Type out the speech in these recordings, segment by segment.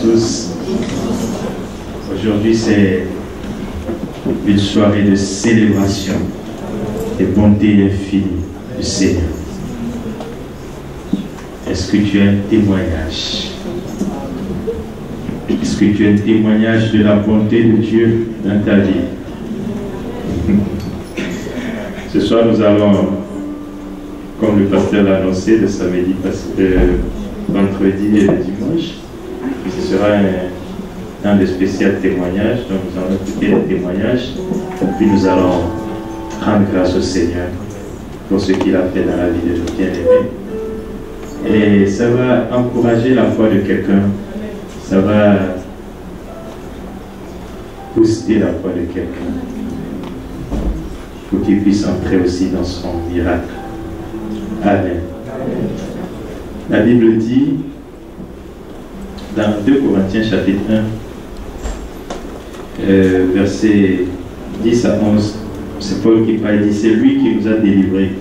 tous. Aujourd'hui, c'est une soirée de célébration des bontés infinies du Seigneur. Est-ce que tu as un témoignage? Est-ce que tu as un témoignage de la bonté de Dieu dans ta vie? Ce soir, nous allons, comme le pasteur l'a annoncé, le samedi, vendredi et le dimanche. Ce sera un des spéciaux témoignages. Donc nous allons écouter les témoignages. Puis nous allons rendre grâce au Seigneur pour ce qu'il a fait dans la vie de nos bien-aimés. Et ça va encourager la foi de quelqu'un. Ça va booster la foi de quelqu'un pour qu'il puisse entrer aussi dans son miracle. Amen. La Bible dit dans 2 Corinthiens chapitre 1 versets 10 à 11, c'est Paul qui parle, il dit: c'est lui qui nous a délivrés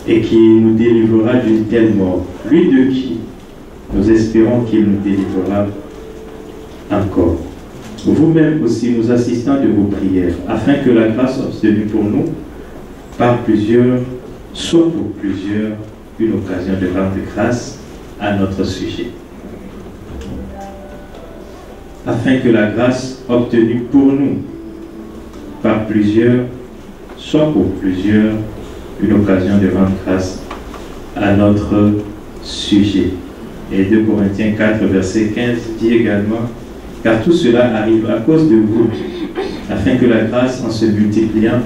et qui nous délivrera d'une telle mort, lui de qui nous espérons qu'il nous délivrera encore. Vous-même aussi, nous assistons de vos prières, afin que la grâce obtenue pour nous par plusieurs soit pour plusieurs une occasion de rendre grâce à notre sujet. Afin que la grâce obtenue pour nous par plusieurs soit pour plusieurs une occasion de rendre grâce à notre sujet. Et 2 Corinthiens 4, verset 15 dit également: car tout cela arrive à cause de vous, afin que la grâce, en se multipliant,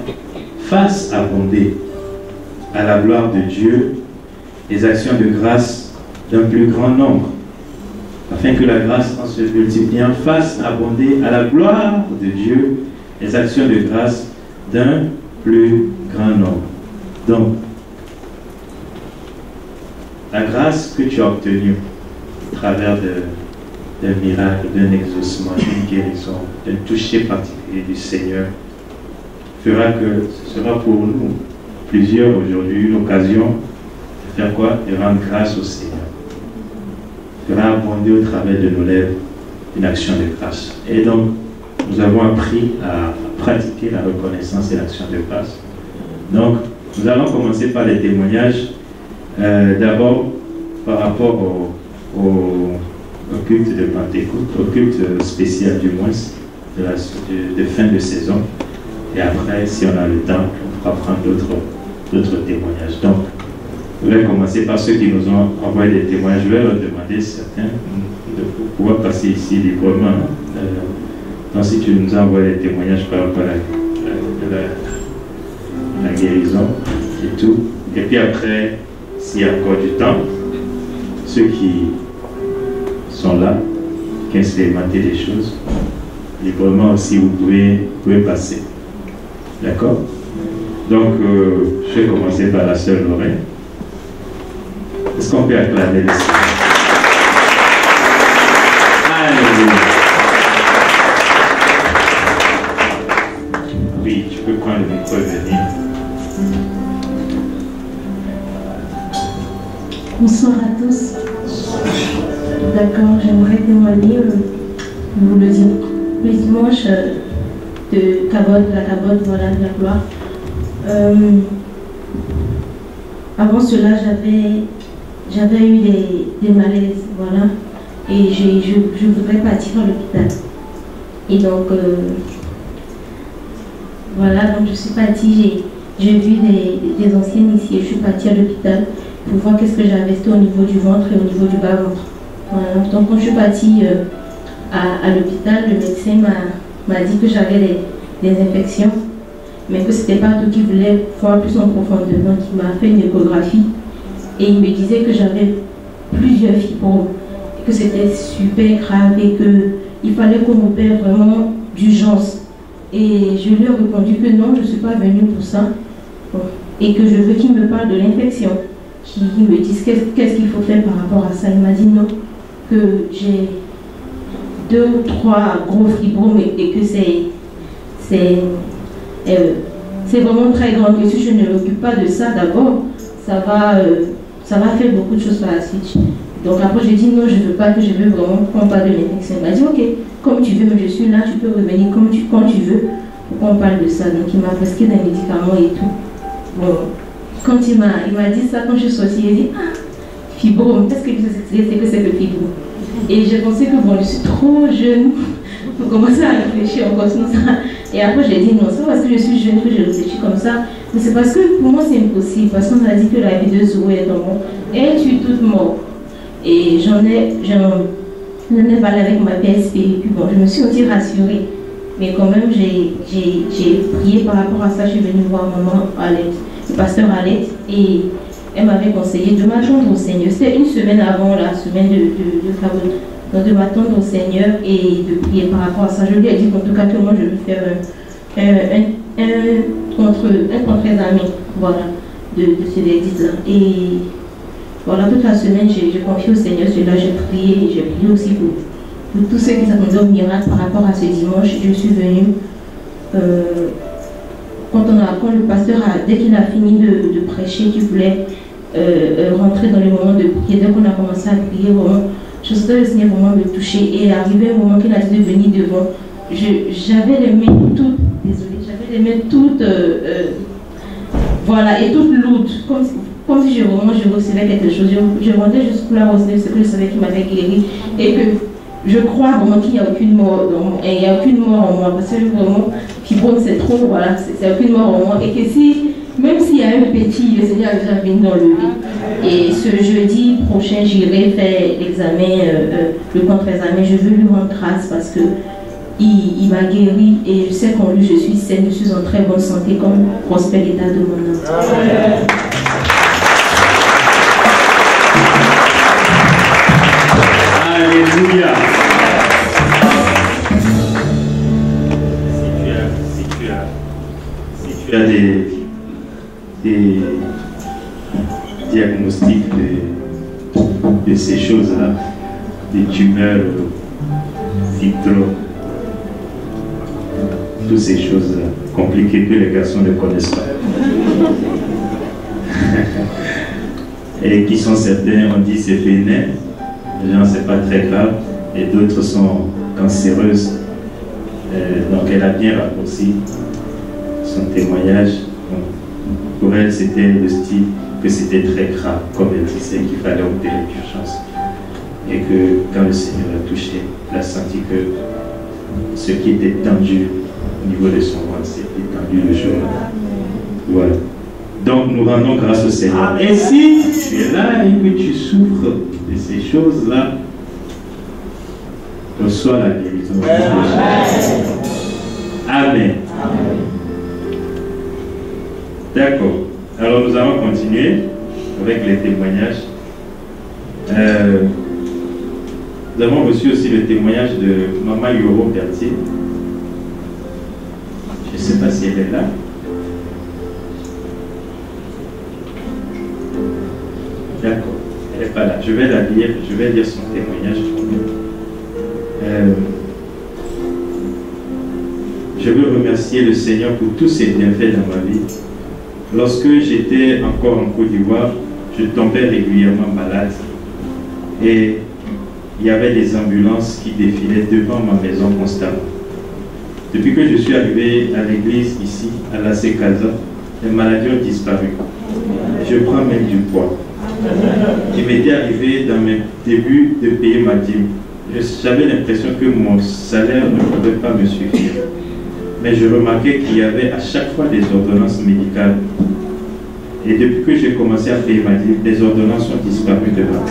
fasse abonder à la gloire de Dieu les actions de grâce d'un plus grand nombre. Afin que la grâce, en se multipliant, fasse abonder à la gloire de Dieu les actions de grâce d'un plus grand nombre. Donc, la grâce que tu as obtenue à travers d'un miracle, d'un exaucement, d'une guérison, d'un toucher particulier du Seigneur, fera que ce sera pour nous, plusieurs aujourd'hui, une occasion de faire quoi? De rendre grâce au Seigneur. Fera abonder au travers de nos lèvres une action de grâce. Et donc, nous avons appris à pratiquer la reconnaissance et l'action de grâce. Donc, nous allons commencer par les témoignages. D'abord, par rapport au culte de Pentecôte, au culte spécial du moins, de fin de saison. Et après, si on a le temps, on pourra prendre d'autres témoignages. Donc, je vais commencer par ceux qui nous ont envoyé des témoignages. Je vais leur demander certains de pouvoir passer ici librement. Donc, si tu nous as envoyé des témoignages par rapport à la guérison et tout. Et puis après, s'il y a encore du temps, ceux qui sont là, qui ont expérimenté des choses, librement aussi, vous pouvez passer. D'accord? Donc, je vais commencer par la sœur Lorraine. Est-ce qu'on peut acclamer le Seigneur? Alléluia. Oui, tu peux prendre le micro et venir. Bonsoir à tous. D'accord, j'aimerais témoigner le dimanche de la cabote, voilà, de la gloire. Avant cela, j'avais eu des malaises, voilà, et je voudrais partir à l'hôpital. Et donc, voilà, donc je suis partie, j'ai vu des anciennes ici, et je suis partie à l'hôpital pour voir qu'est-ce que j'avais, c'était au niveau du ventre et au niveau du bas-ventre. Voilà. Donc quand je suis partie à l'hôpital, le médecin m'a dit que j'avais des infections, mais que c'était pas tout qui voulait voir plus en profondeur. Donc il m'a fait une échographie et il me disait que j'avais plusieurs fibromes, que c'était super grave et qu'il fallait qu'on m'opère vraiment d'urgence. Et je lui ai répondu que non, je ne suis pas venue pour ça, bon, et que je veux qu'il me parle de l'infection, qu'il me dise qu'est-ce qu'il faut faire par rapport à ça. Il m'a dit non, que j'ai 2 ou 3 gros fibromes et que c'est vraiment très grand, que si je ne m'occupe pas de ça d'abord, ça va faire beaucoup de choses par la suite. Donc après, je dis non, je ne veux pas, que je veux vraiment qu'on parle de l'infection. Il m'a dit ok, comme tu veux, mais je suis là, tu peux revenir quand tu veux pour qu'on parle de ça. Donc il m'a prescrit des médicaments et tout. Bon, quand il m'a dit ça, quand je suis sortie, il a dit ah, fibrome, qu'est-ce que c'est que fibrome? Et j'ai pensé que bon, je suis trop jeune pour commencer à réfléchir encore sur ça. Et après, j'ai dit non, c'est pas parce que je suis jeune que je réfléchis comme ça, mais c'est parce que pour moi c'est impossible, parce qu'on a dit que la vie de Zoé est dans mon. Elle tue toute mort. Et j'en ai parlé avec ma PSP, et puis bon, je me suis aussi rassurée. Mais quand même, j'ai prié par rapport à ça. Je suis venue voir maman Alette, le pasteur Alette, et elle m'avait conseillé de m'attendre au Seigneur. C'était une semaine avant la semaine de Cameroun. Donc de m'attendre au Seigneur et de prier par rapport à ça. Je lui ai dit qu'en tout cas que moi je vais faire un contre-examen, voilà, de ces édits-là. Et voilà, toute la semaine j'ai confié au Seigneur celui-là, j'ai prié aussi pour tous ceux qui s'attendaient au miracle par rapport à ce dimanche. Je suis venue. Quand le pasteur, dès qu'il a fini de prêcher, qu'il voulait rentrer dans le moment de prière, dès qu'on a commencé à prier, vraiment, je sentais le Seigneur vraiment me toucher. Et arrivé au moment qu'il a dit de venir devant, j'avais les mains toutes, désolée, j'avais les mains toutes, voilà, et toutes lourdes, comme si je recevais quelque chose. Je montais juste pour la recevoir, ce que je savais qu'il m'avait guéri, et que je crois vraiment qu'il n'y a aucune mort dans moi, et il n'y a aucune mort en moi, parce que vraiment, fibrome c'est trop, voilà, c'est aucune mort en moi, et que même s'il y a un petit, le Seigneur a déjà venu dans le lit. Et ce jeudi prochain, j'irai faire l'examen, le contre-examen. Je veux lui rendre grâce parce que il m'a guéri et je sais qu'en lui je suis saine, je suis en très bonne santé comme prospère l'état de mon âme. Amen. Alléluia. Si tu as des diagnostics de ces choses-là, des tumeurs, fibromes, toutes ces choses compliquées que les garçons ne connaissent pas. Et qui sont certains, on dit c'est bénin, les gens c'est pas très grave, et d'autres sont cancéreuses. Donc elle a bien raccourci son témoignage. Pour elle, c'était le style que c'était très grave, comme elle disait qu'il fallait opérer d'urgence. Et que quand le Seigneur l'a touché, elle a senti que ce qui était tendu au niveau de son ventre, c'était tendu le jour-là. Voilà. Donc nous rendons grâce au Seigneur. Et si tu es là et que tu souffres de ces choses-là, reçois la guérison. Amen. D'accord. Alors nous allons continuer avec les témoignages. Nous avons reçu aussi le témoignage de Maman Yoro Bertier. Je ne sais pas si elle est là. D'accord. Elle n'est pas là. Je vais la lire. Je vais lire son témoignage. Je veux remercier le Seigneur pour tous ses bienfaits dans ma vie. Lorsque j'étais encore en Côte d'Ivoire, je tombais régulièrement malade et il y avait des ambulances qui défilaient devant ma maison constamment. Depuis que je suis arrivé à l'église ici, à la Casa, les maladies ont disparu. Je prends même du poids. Il m'était arrivé dans mes débuts de payer ma dîme. J'avais l'impression que mon salaire ne pouvait pas me suffire. Mais je remarquais qu'il y avait à chaque fois des ordonnances médicales. Et depuis que j'ai commencé à payer ma dîme, les ordonnances ont disparu de moi.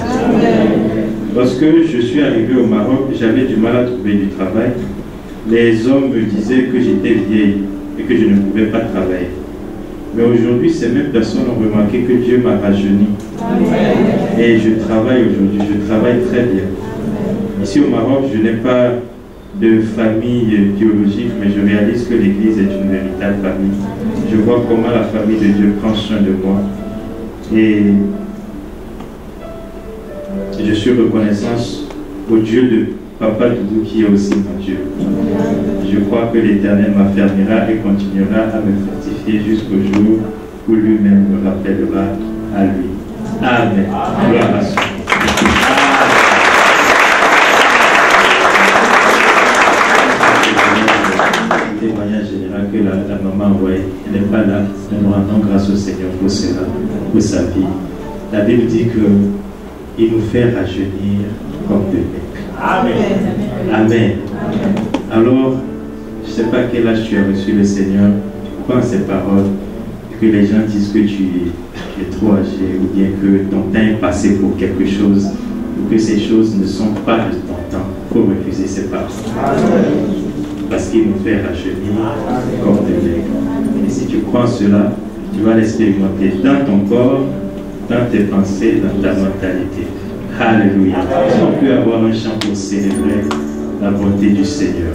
Lorsque je suis arrivé au Maroc, j'avais du mal à trouver du travail. Les hommes me disaient que j'étais vieille et que je ne pouvais pas travailler. Mais aujourd'hui, ces mêmes personnes ont remarqué que Dieu m'a rajeuni. Et je travaille aujourd'hui, je travaille très bien. Ici au Maroc, je n'ai pas de famille biologique, mais je réalise que l'Église est une véritable famille. Je vois comment la famille de Dieu prend soin de moi. Et je suis reconnaissant au Dieu de Papa Doudou qui est aussi mon Dieu. Je crois que l'Éternel m'affermira et continuera à me fortifier jusqu'au jour où lui-même me rappellera à lui. Amen. Gloire à Dieu. témoignage général que la maman envoyé. Elle n'est pas là. Mais nous rendons grâce au Seigneur pour cela, pour sa vie. La Bible dit qu'il nous fait rajeunir comme de mecs. Amen. Amen. Alors, je ne sais pas quel âge tu as reçu le Seigneur. Crois en ces paroles. Que les gens disent que tu es trop âgé ou bien que ton temps est passé pour quelque chose ou que ces choses ne sont pas de ton temps. Il faut refuser ces paroles. Parce qu'il nous fait rajeunir comme des mecs. Et si tu crois en cela, tu vas l'expérimenter dans ton corps, dans tes pensées, dans ta mentalité. Alléluia. On peut avoir un chant pour célébrer la bonté du Seigneur.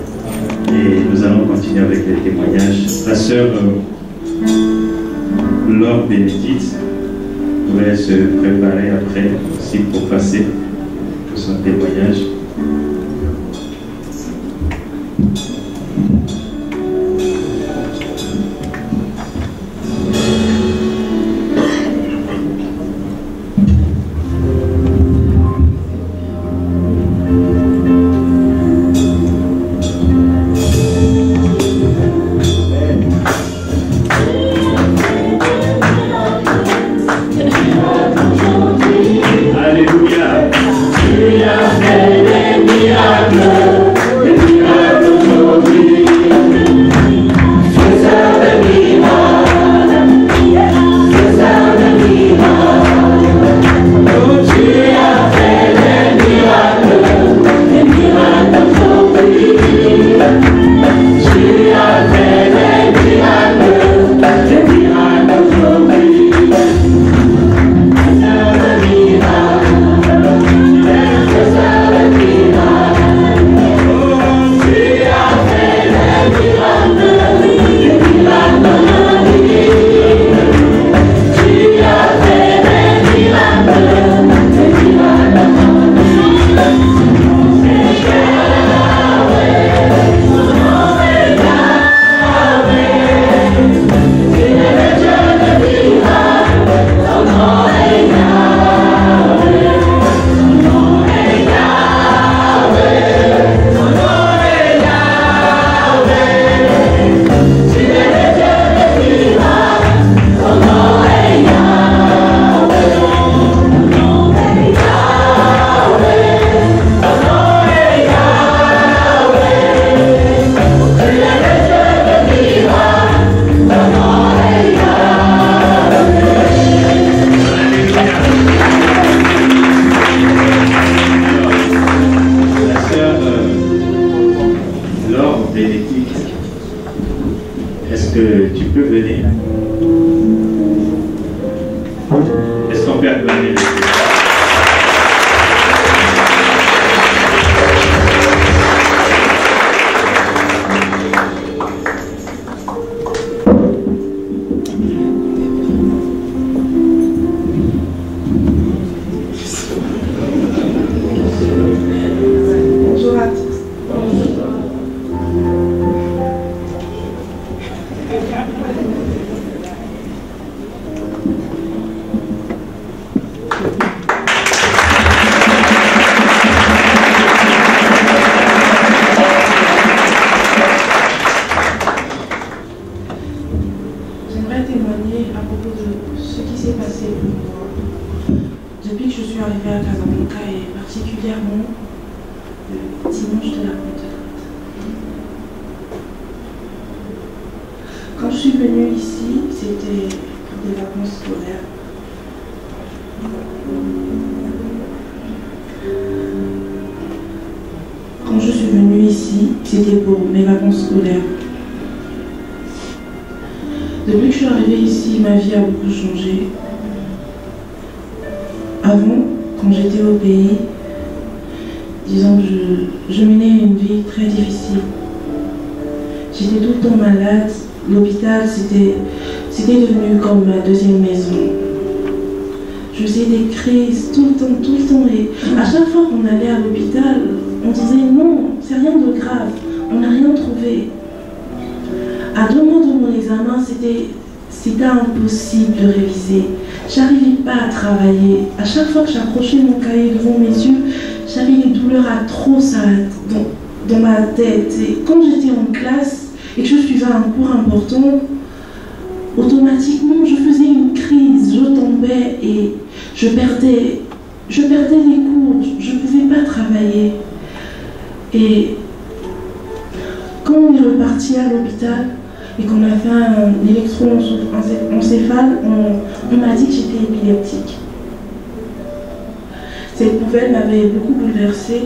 Et nous allons continuer avec les témoignages. La sœur Laure Bénédicte pourrait se préparer après aussi pour passer pour son témoignage. Depuis que je suis arrivée ici, ma vie a beaucoup changé. Avant, quand j'étais au pays, disons que je menais une vie très difficile. J'étais tout le temps malade. L'hôpital, c'était devenu comme ma deuxième maison. Je faisais des crises tout le temps. Et à chaque fois qu'on allait à l'hôpital, on disait non, c'est rien de grave, on n'a rien trouvé. À 2 mois de mon examen, c'était impossible de réviser. J'arrivais pas à travailler. À chaque fois que j'approchais mon cahier devant mes yeux, j'avais une douleur atroce dans ma tête. Et quand j'étais en classe, et que je suivais un cours important, automatiquement je faisais une crise, je tombais et je perdais les cours, je ne pouvais pas travailler. Et quand on est reparti à l'hôpital et qu'on a fait un électroencéphale, on m'a dit que j'étais épileptique. Cette nouvelle m'avait beaucoup bouleversée.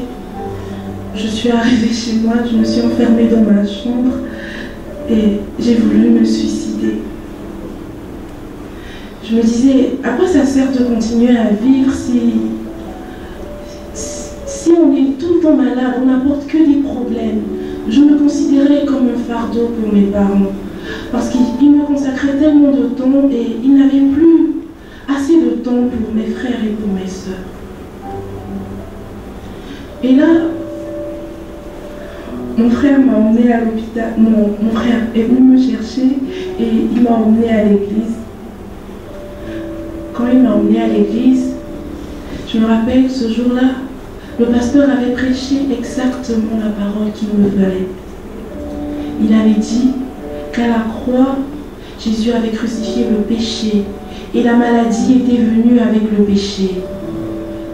Je suis arrivée chez moi, je me suis enfermée dans ma chambre et j'ai voulu me suicider. Je me disais, à quoi ça sert de continuer à vivre si on est tout le temps malade, on n'apporte que des problèmes. Je me considérais comme un fardeau pour mes parents parce qu'ils me consacraient tellement de temps et ils n'avaient plus assez de temps pour mes frères et pour mes sœurs. Et là, mon frère m'a emmené à l'hôpital. Mon frère est venu me chercher et il m'a emmené à l'église. Quand il m'a emmené à l'église, je me rappelle que ce jour-là, le pasteur avait prêché exactement la parole qu'il me fallait. Il avait dit qu'à la croix, Jésus avait crucifié le péché et la maladie était venue avec le péché.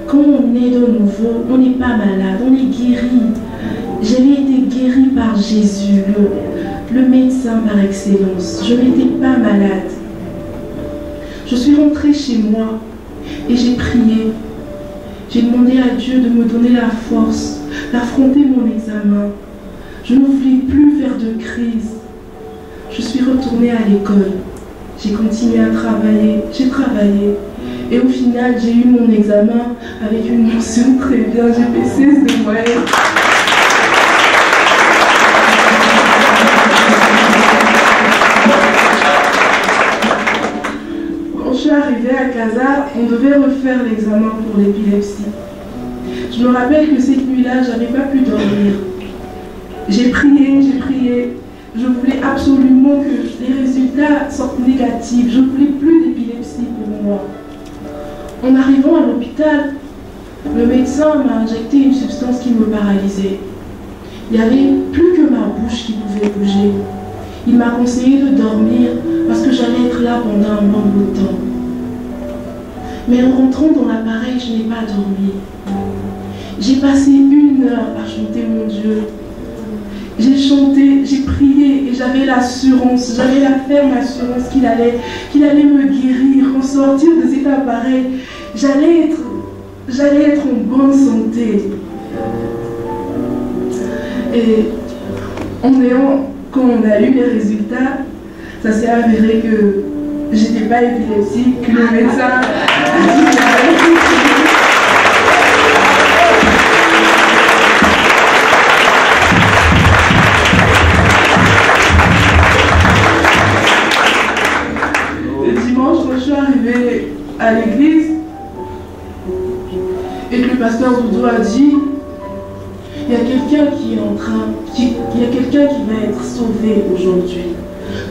Quand on est de nouveau, on n'est pas malade, on est guéri. J'avais été guérie par Jésus, le médecin par excellence. Je n'étais pas malade. Je suis rentrée chez moi et j'ai prié. J'ai demandé à Dieu de me donner la force d'affronter mon examen. Je ne voulais plus faire de crise. Je suis retournée à l'école. J'ai continué à travailler. J'ai travaillé. Et au final, j'ai eu mon examen avec une mention très bien. J'ai fait 16 de moyenne. Quand je suis arrivée à Casa, on devait refaire l'examen pour l'épilepsie. Je me rappelle que cette nuit-là, je n'avais pas pu dormir. J'ai prié, j'ai prié. Je voulais absolument que les résultats sortent négatifs. Je ne voulais plus d'épilepsie pour moi. En arrivant à l'hôpital, le médecin m'a injecté une substance qui me paralysait. Il n'y avait plus que ma bouche qui pouvait bouger. Il m'a conseillé de dormir parce que j'allais être là pendant un bon bout de temps. Mais en rentrant dans l'appareil, je n'ai pas dormi. J'ai passé 1 heure à chanter mon Dieu. J'ai chanté, j'ai prié et j'avais l'assurance, j'avais la ferme assurance qu'il allait me guérir, en sortir de cet appareil. J'allais être en bonne santé. Et quand on a eu les résultats, ça s'est avéré que j'étais pas épileptique, que le médecin a dit à l'église et que le pasteur Doudou a dit il y a quelqu'un qui va être sauvé aujourd'hui.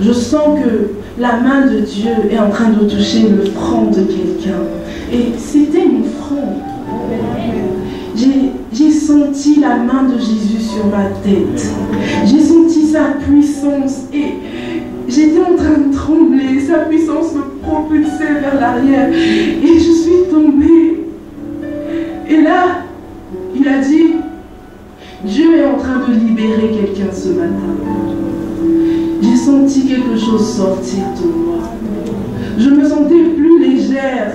Je sens que la main de Dieu est en train de toucher le front de quelqu'un. Et c'était mon front. J'ai senti la main de Jésus sur ma tête. J'ai senti sa puissance et j'étais en train de trembler. Sa puissance me propulsait vers l'arrière et je suis tombée. Et là, il a dit, Dieu est en train de libérer quelqu'un ce matin. J'ai senti quelque chose sortir de moi. Je me sentais plus légère.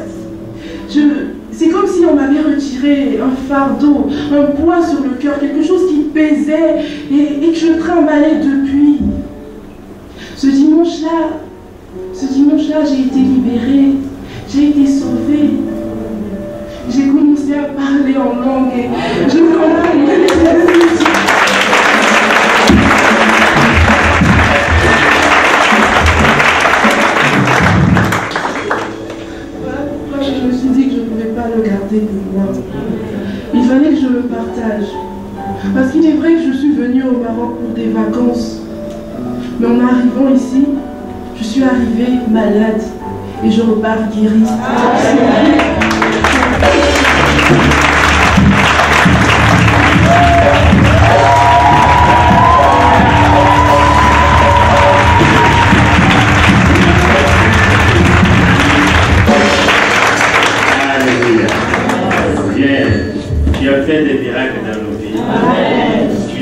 C'est comme si on m'avait retiré un fardeau, un poids sur le cœur, quelque chose qui pesait et que je trimballais depuis. Ce dimanche-là, j'ai été libérée, j'ai été sauvée. J'ai commencé à parler en langue et je comprenais les choses. Je me suis dit que je ne pouvais pas le garder pour moi. Il fallait que je le partage. Parce qu'il est vrai que je suis venue au Maroc pour des vacances. Mais en arrivant ici, je suis arrivée malade et je repars guérie.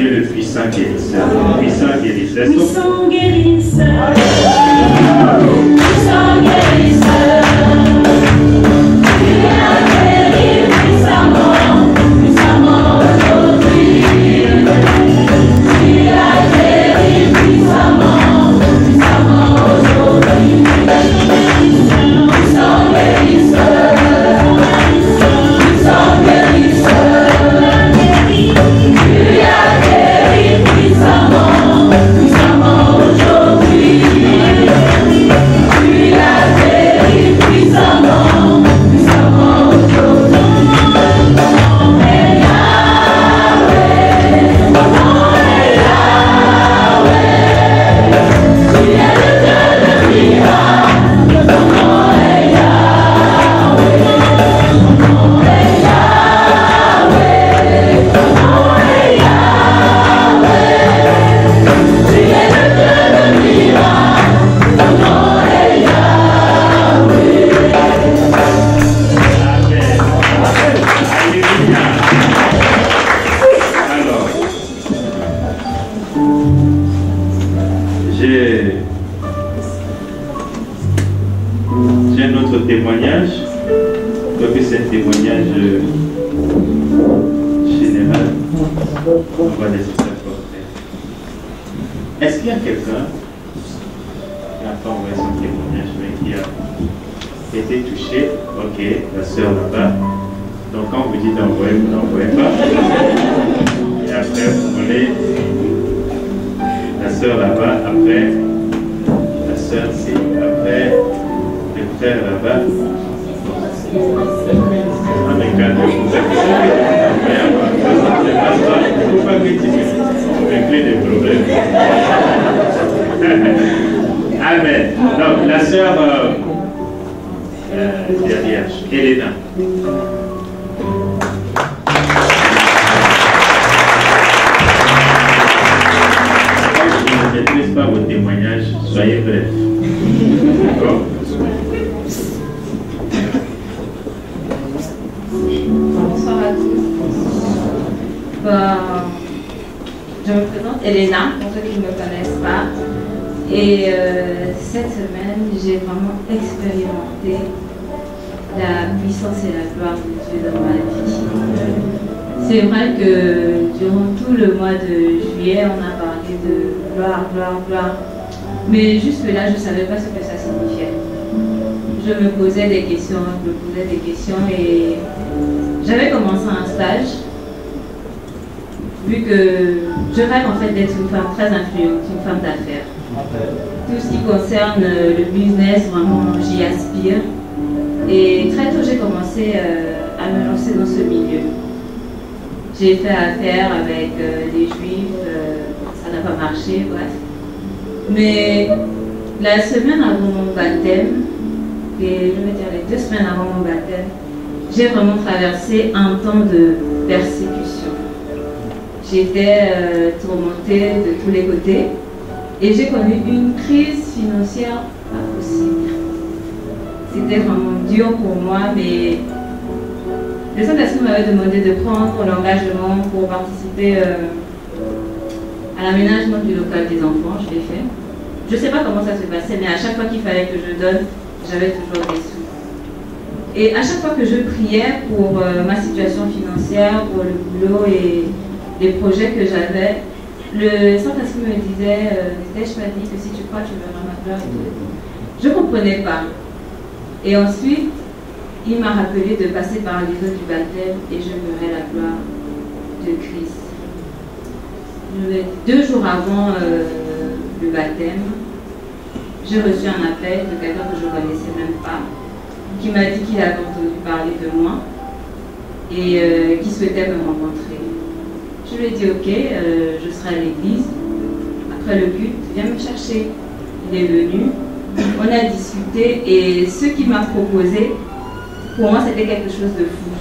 Dieu le puissant guérisseur. Le puissant guérisseur. Puissant guérisseur. Puissant guérisseur. Tu as guéri puissamment, puissamment aujourd'hui. Tu as guéri puissamment, puissamment aujourd'hui. Puissant guérisseur. Puissant guérisseur. Tu as guéri puissamment, puissamment aujourd'hui. Tu as guéri puissamment, puissamment aujourd'hui. J'ai un autre témoignage, quoique c'est un témoignage général. On va laisser ça porter. Est-ce qu'il y a quelqu'un qui a pas envoyé son témoignage, mais qui a été touché? Ok, la sœur là-bas. Donc quand vous dites d'envoyer, vous n'envoyez pas. Et après, vous voulez la sœur là-bas, après la sœur c'est après le frère là-bas. Ah mais calmez-vous, il ne faut pas critiquer, vous réglez des problèmes. Amen. Donc la sœur derrière, Elena. Je ne maîtrise pas vos témoignages, soyez brefs. D'accord? Bonsoir à tous. Je me présente Elena, pour ceux qui ne me connaissent pas. Et cette semaine, j'ai vraiment expérimenté la puissance et la gloire de Dieu dans ma vie. C'est vrai que durant tout le mois de juillet, on a parlé de gloire, gloire, gloire. Mais jusque là, je ne savais pas ce que ça signifiait. Je me posais des questions, et j'avais commencé un stage, vu que je rêve en fait d'être une femme très influente, une femme d'affaires. Tout ce qui concerne le business, vraiment, j'y aspire. Et très tôt, j'ai commencé à me lancer dans ce milieu. J'ai fait affaire avec les juifs, ça n'a pas marché, bref. Mais la semaine avant mon baptême, et je vais dire les 2 semaines avant mon baptême, j'ai vraiment traversé un temps de persécution. J'étais tourmentée de tous les côtés et j'ai connu une crise financière pas possible. C'était vraiment dur pour moi, mais le Saint-Esprit m'avait demandé de prendre l'engagement pour participer à l'aménagement du local des enfants. Je l'ai fait. Je ne sais pas comment ça se passait, mais à chaque fois qu'il fallait que je donne, j'avais toujours des sous. Et à chaque fois que je priais pour ma situation financière, pour le boulot et les projets que j'avais, le Saint-Esprit me disait, je m'a dit que si tu crois, tu verras ma gloire. Je ne comprenais pas. Et ensuite, il m'a rappelé de passer par les eaux du baptême et je verrai la gloire de Christ. 2 jours avant le baptême, j'ai reçu un appel de quelqu'un que je ne connaissais même pas, qui m'a dit qu'il avait entendu parler de moi et qui souhaitait me rencontrer. Je lui ai dit ok, je serai à l'église. Après le culte, viens me chercher. Il est venu, on a discuté et ce qu'il m'a proposé, pour moi c'était quelque chose de fou.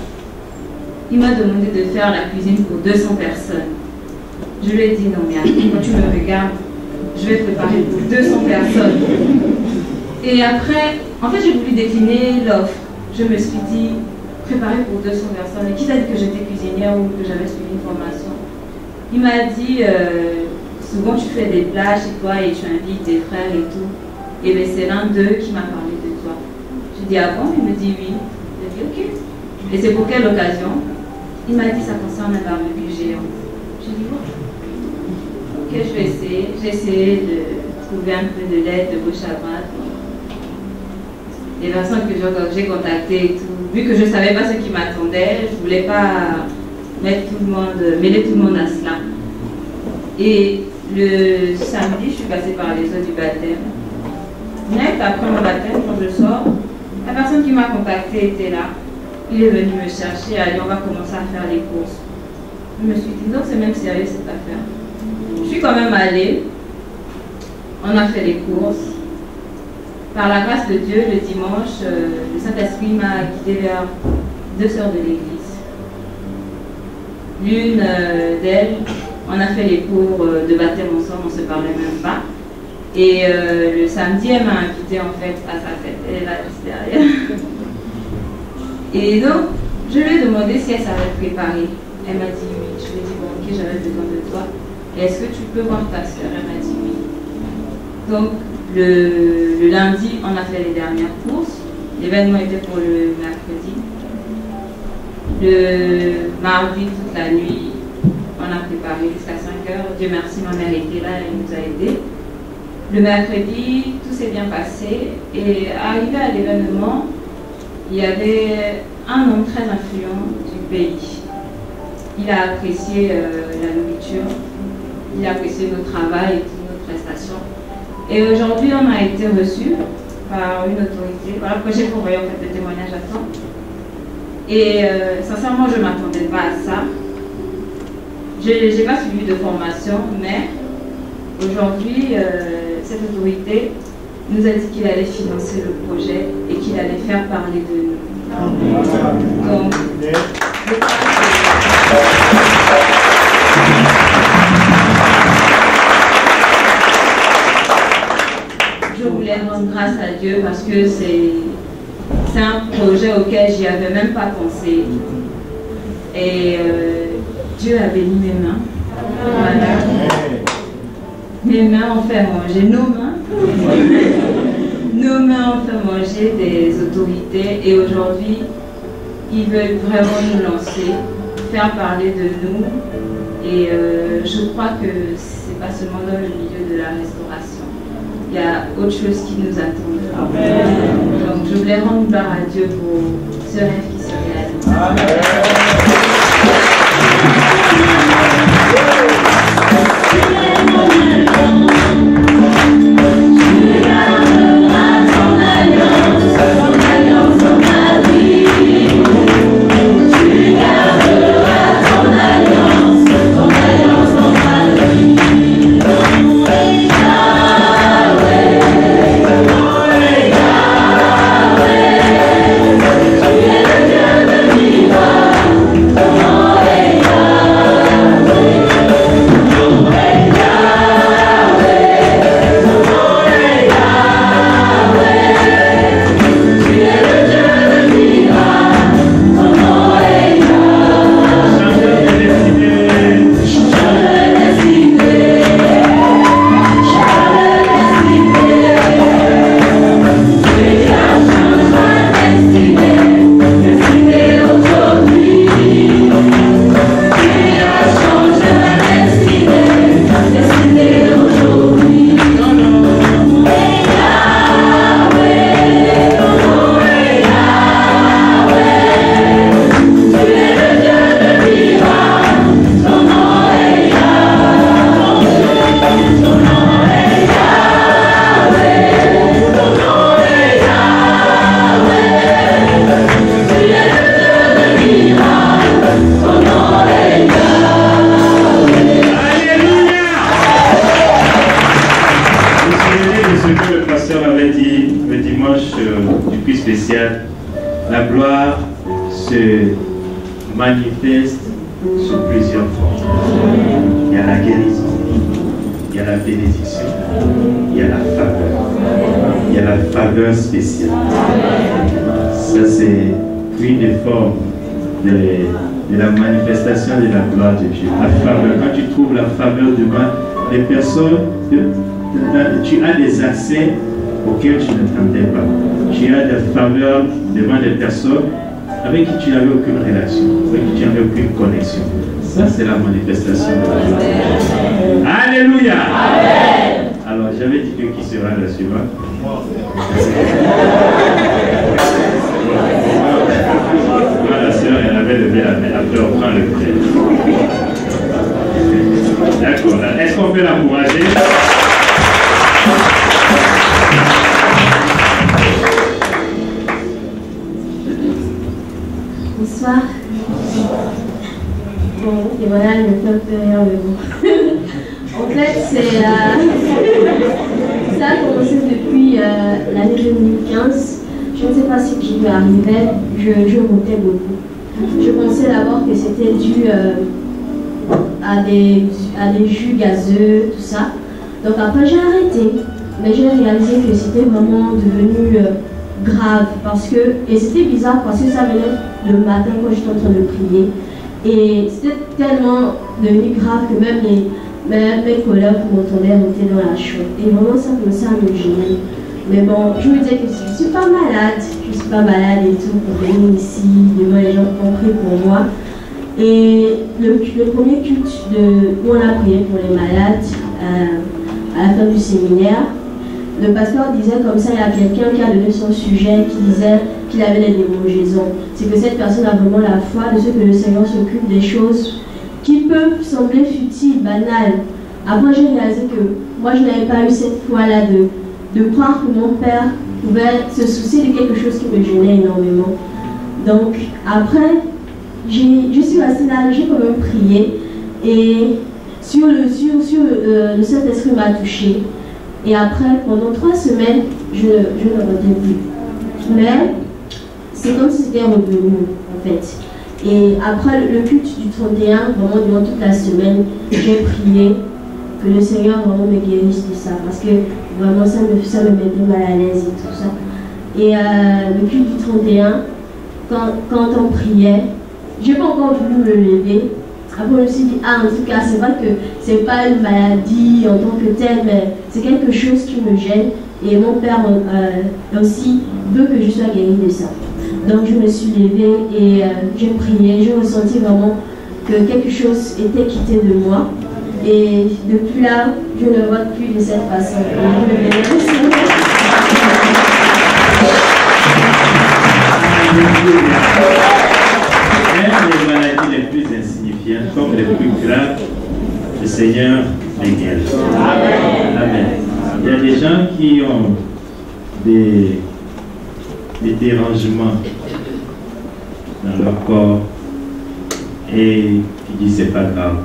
Il m'a demandé de faire la cuisine pour 200 personnes. Je lui ai dit non mais quand tu me regardes, je vais préparer pour 200 personnes. Et après, en fait j'ai voulu décliner l'offre. Je me suis dit, préparer pour 200 personnes. Et qui t'a dit que j'étais cuisinière ou que j'avais suivi une formation? Il m'a dit, souvent tu fais des plats chez toi et tu invites tes frères et tout. Et bien c'est l'un d'eux qui m'a parlé de toi. Je dis, ah bon? Il me dit oui. Je dis, ok. Et c'est pour quelle occasion? Il m'a dit, ça concerne un barbecue géant. Je dis, bon. Ok, je vais essayer. J'ai essayé de trouver un peu de l'aide de gauche à droite. Les personnes que j'ai contactées et tout, vu que je ne savais pas ce qui m'attendait, je ne voulais pas mêler tout le monde à cela. Et le samedi, je suis passée par les eaux du baptême. Net après mon baptême, quand je sors, la personne qui m'a contactée était là. Il est venu me chercher, a dit on va commencer à faire les courses. Je me suis dit non, c'est même sérieux cette affaire. Je suis quand même allée. On a fait les courses. Par la grâce de Dieu, le dimanche, le Saint-Esprit m'a guidée vers 2 sœurs de l'église. L'une d'elles, on a fait les cours de baptême ensemble, on ne se parlait même pas. Et le samedi, elle m'a invitée en fait à sa fête. Elle est là juste derrière. Et donc, je lui ai demandé si elle savait préparer. Elle m'a dit oui. Je lui ai dit bon, ok, j'avais besoin de toi. Est-ce que tu peux voir ta soeur? Elle m'a dit oui. Donc, le lundi, on a fait les dernières courses. L'événement était pour le mercredi. Le mardi, toute la nuit, on a préparé jusqu'à 5 heures. Dieu merci, ma mère était là, elle nous a aidés. Le mercredi, tout s'est bien passé. Et arrivé à l'événement, il y avait un homme très influent du pays. Il a apprécié la nourriture, il a apprécié notre travail et toutes nos prestations. Et aujourd'hui, on a été reçus par une autorité. Voilà pourquoi j'ai envoyé en fait le témoignage à temps. Et sincèrement, je ne m'attendais pas à ça. Je n'ai pas suivi de formation, mais aujourd'hui, cette autorité nous a dit qu'il allait financer le projet et qu'il allait faire parler de nous. Donc, je voulais rendre grâce à Dieu parce que c'est un projet auquel j'y avais même pas pensé. Et Dieu a béni mes mains. Voilà. Mes mains ont fait manger, nos mains. Nos mains ont fait manger des autorités et aujourd'hui, ils veulent vraiment nous lancer, faire parler de nous. Et je crois que c'est pas seulement dans le milieu de la restauration. Il y a autre chose qui nous attend. Amen. Donc je voulais rendre gloire à Dieu pour ce rêve qui se réalise. Amen. La gloire se manifeste sous plusieurs formes. Il y a la guérison, il y a la bénédiction, il y a la faveur. Il y a la faveur spéciale. Ça, c'est une des formes de de la manifestation de la gloire de Dieu. La faveur, quand tu trouves la faveur devant les personnes, tu as des accès auxquels tu n'attendais pas. Tu as des faveurs devant des personnes avec qui tu n'avais aucune relation, avec qui tu n'avais aucune connexion. Ça, c'est la manifestation de la gloire. Alléluia. Amen. Alors, j'avais dit que qui sera la suivante? La sœur, elle avait levé la main. Après, on prend le frère. D'accord. Est-ce qu'on peut l'encourager? Bonsoir. Bon, et voilà, je me fais un peu rire, mais bon. En fait, ça a commencé depuis l'année 2015. Je ne sais pas ce qui lui arrivait, je rotais beaucoup. Je pensais d'abord que c'était dû à des jus gazeux, tout ça. Donc après, j'ai arrêté. Mais j'ai réalisé que c'était vraiment devenu grave. Et c'était bizarre parce que ça venait le matin quand j'étais en train de prier. Et c'était tellement devenu grave que même mes collègues m'entendaient monter dans la chambre. Et vraiment, ça commençait à me gêner. Mais bon, je me disais que je ne suis pas malade. Je ne suis pas malade et tout pour venir ici, devant les gens qui ont prié pour moi. Et le premier culte où on a prié pour les malades, à la fin du séminaire, le pasteur disait comme ça, il y a quelqu'un qui a donné son sujet, qui disait qu'il avait des démangeaisons. C'est que cette personne a vraiment la foi de ce que le Seigneur s'occupe des choses qui peuvent sembler futiles, banales. Après, j'ai réalisé que moi, je n'avais pas eu cette foi-là de croire que mon père pouvait se soucier de quelque chose qui me gênait énormément. Donc, après, je suis restée là, j'ai quand même prié. Et le Saint-Esprit m'a touchée. Et après, pendant 3 semaines, je ne revenais plus. Mais c'est comme si c'était revenu, en fait. Et après le culte du 31, vraiment durant toute la semaine, j'ai prié que le Seigneur vraiment me guérisse de ça. Parce que vraiment ça me mettait mal à l'aise et tout ça. Et le culte du 31, quand on priait, je n'ai pas encore voulu me lever. Après, je me suis dit, en tout cas, c'est vrai que c'est pas une maladie en tant que telle, mais c'est quelque chose qui me gêne. Et mon père aussi veut que je sois guérie de ça. Donc, je me suis levée et j'ai prié. J'ai ressenti vraiment que quelque chose était quitté de moi. Et depuis là, je ne vote plus de cette façon. Même les maladies les plus insignifiantes, comme les plus graves, le Seigneur les guérit. Amen. Amen. Il y a des gens qui ont des dérangements dans leur corps et qui disent c'est pas grave,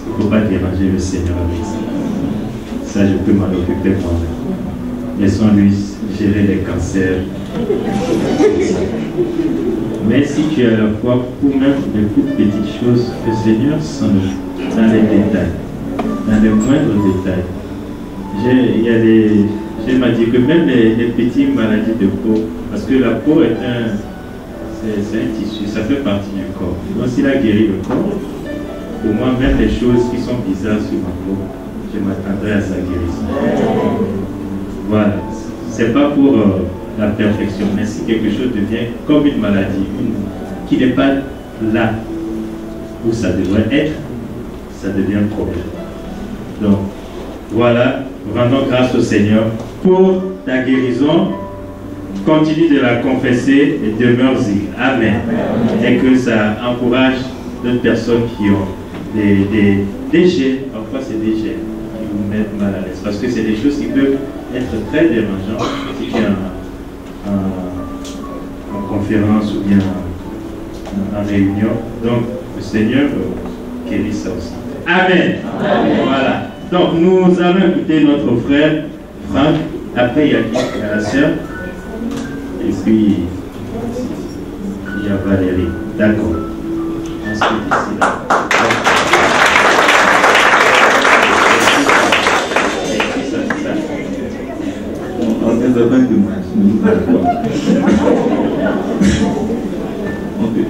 il ne faut pas déranger le Seigneur avec ça. Ça, je peux m'en occuper moi-même. Laissons-lui gérer les cancers. Mais si tu as la foi pour même les toutes petites choses, le Seigneur s'en occupe dans les détails, dans les moindres détails. Je m'a dit que même les petites maladies de peau, parce que la peau est c'est un tissu, ça fait partie du corps. Donc s'il a guéri le corps, pour moi même les choses qui sont bizarres sur ma peau, je m'attendrai à sa guérison. Voilà, c'est pas pour la perfection, mais si quelque chose devient comme une maladie, qui n'est pas là où ça devrait être, ça devient un problème. Donc voilà, rendons grâce au Seigneur pour ta guérison. Continue de la confesser et demeure-y. Amen. Et que ça encourage d'autres personnes qui ont des gènes, parfois c'est des gènes qui vous mettent mal à l'aise. Parce que c'est des choses qui peuvent être très dérangeantes si tu es en conférence ou bien en réunion. Donc le Seigneur guérit ça aussi. Amen. Amen. Voilà. Donc nous allons écouter notre frère Franck. Après il y a la sœur. Et puis il y a Valérie. D'accord. Ensuite ici là.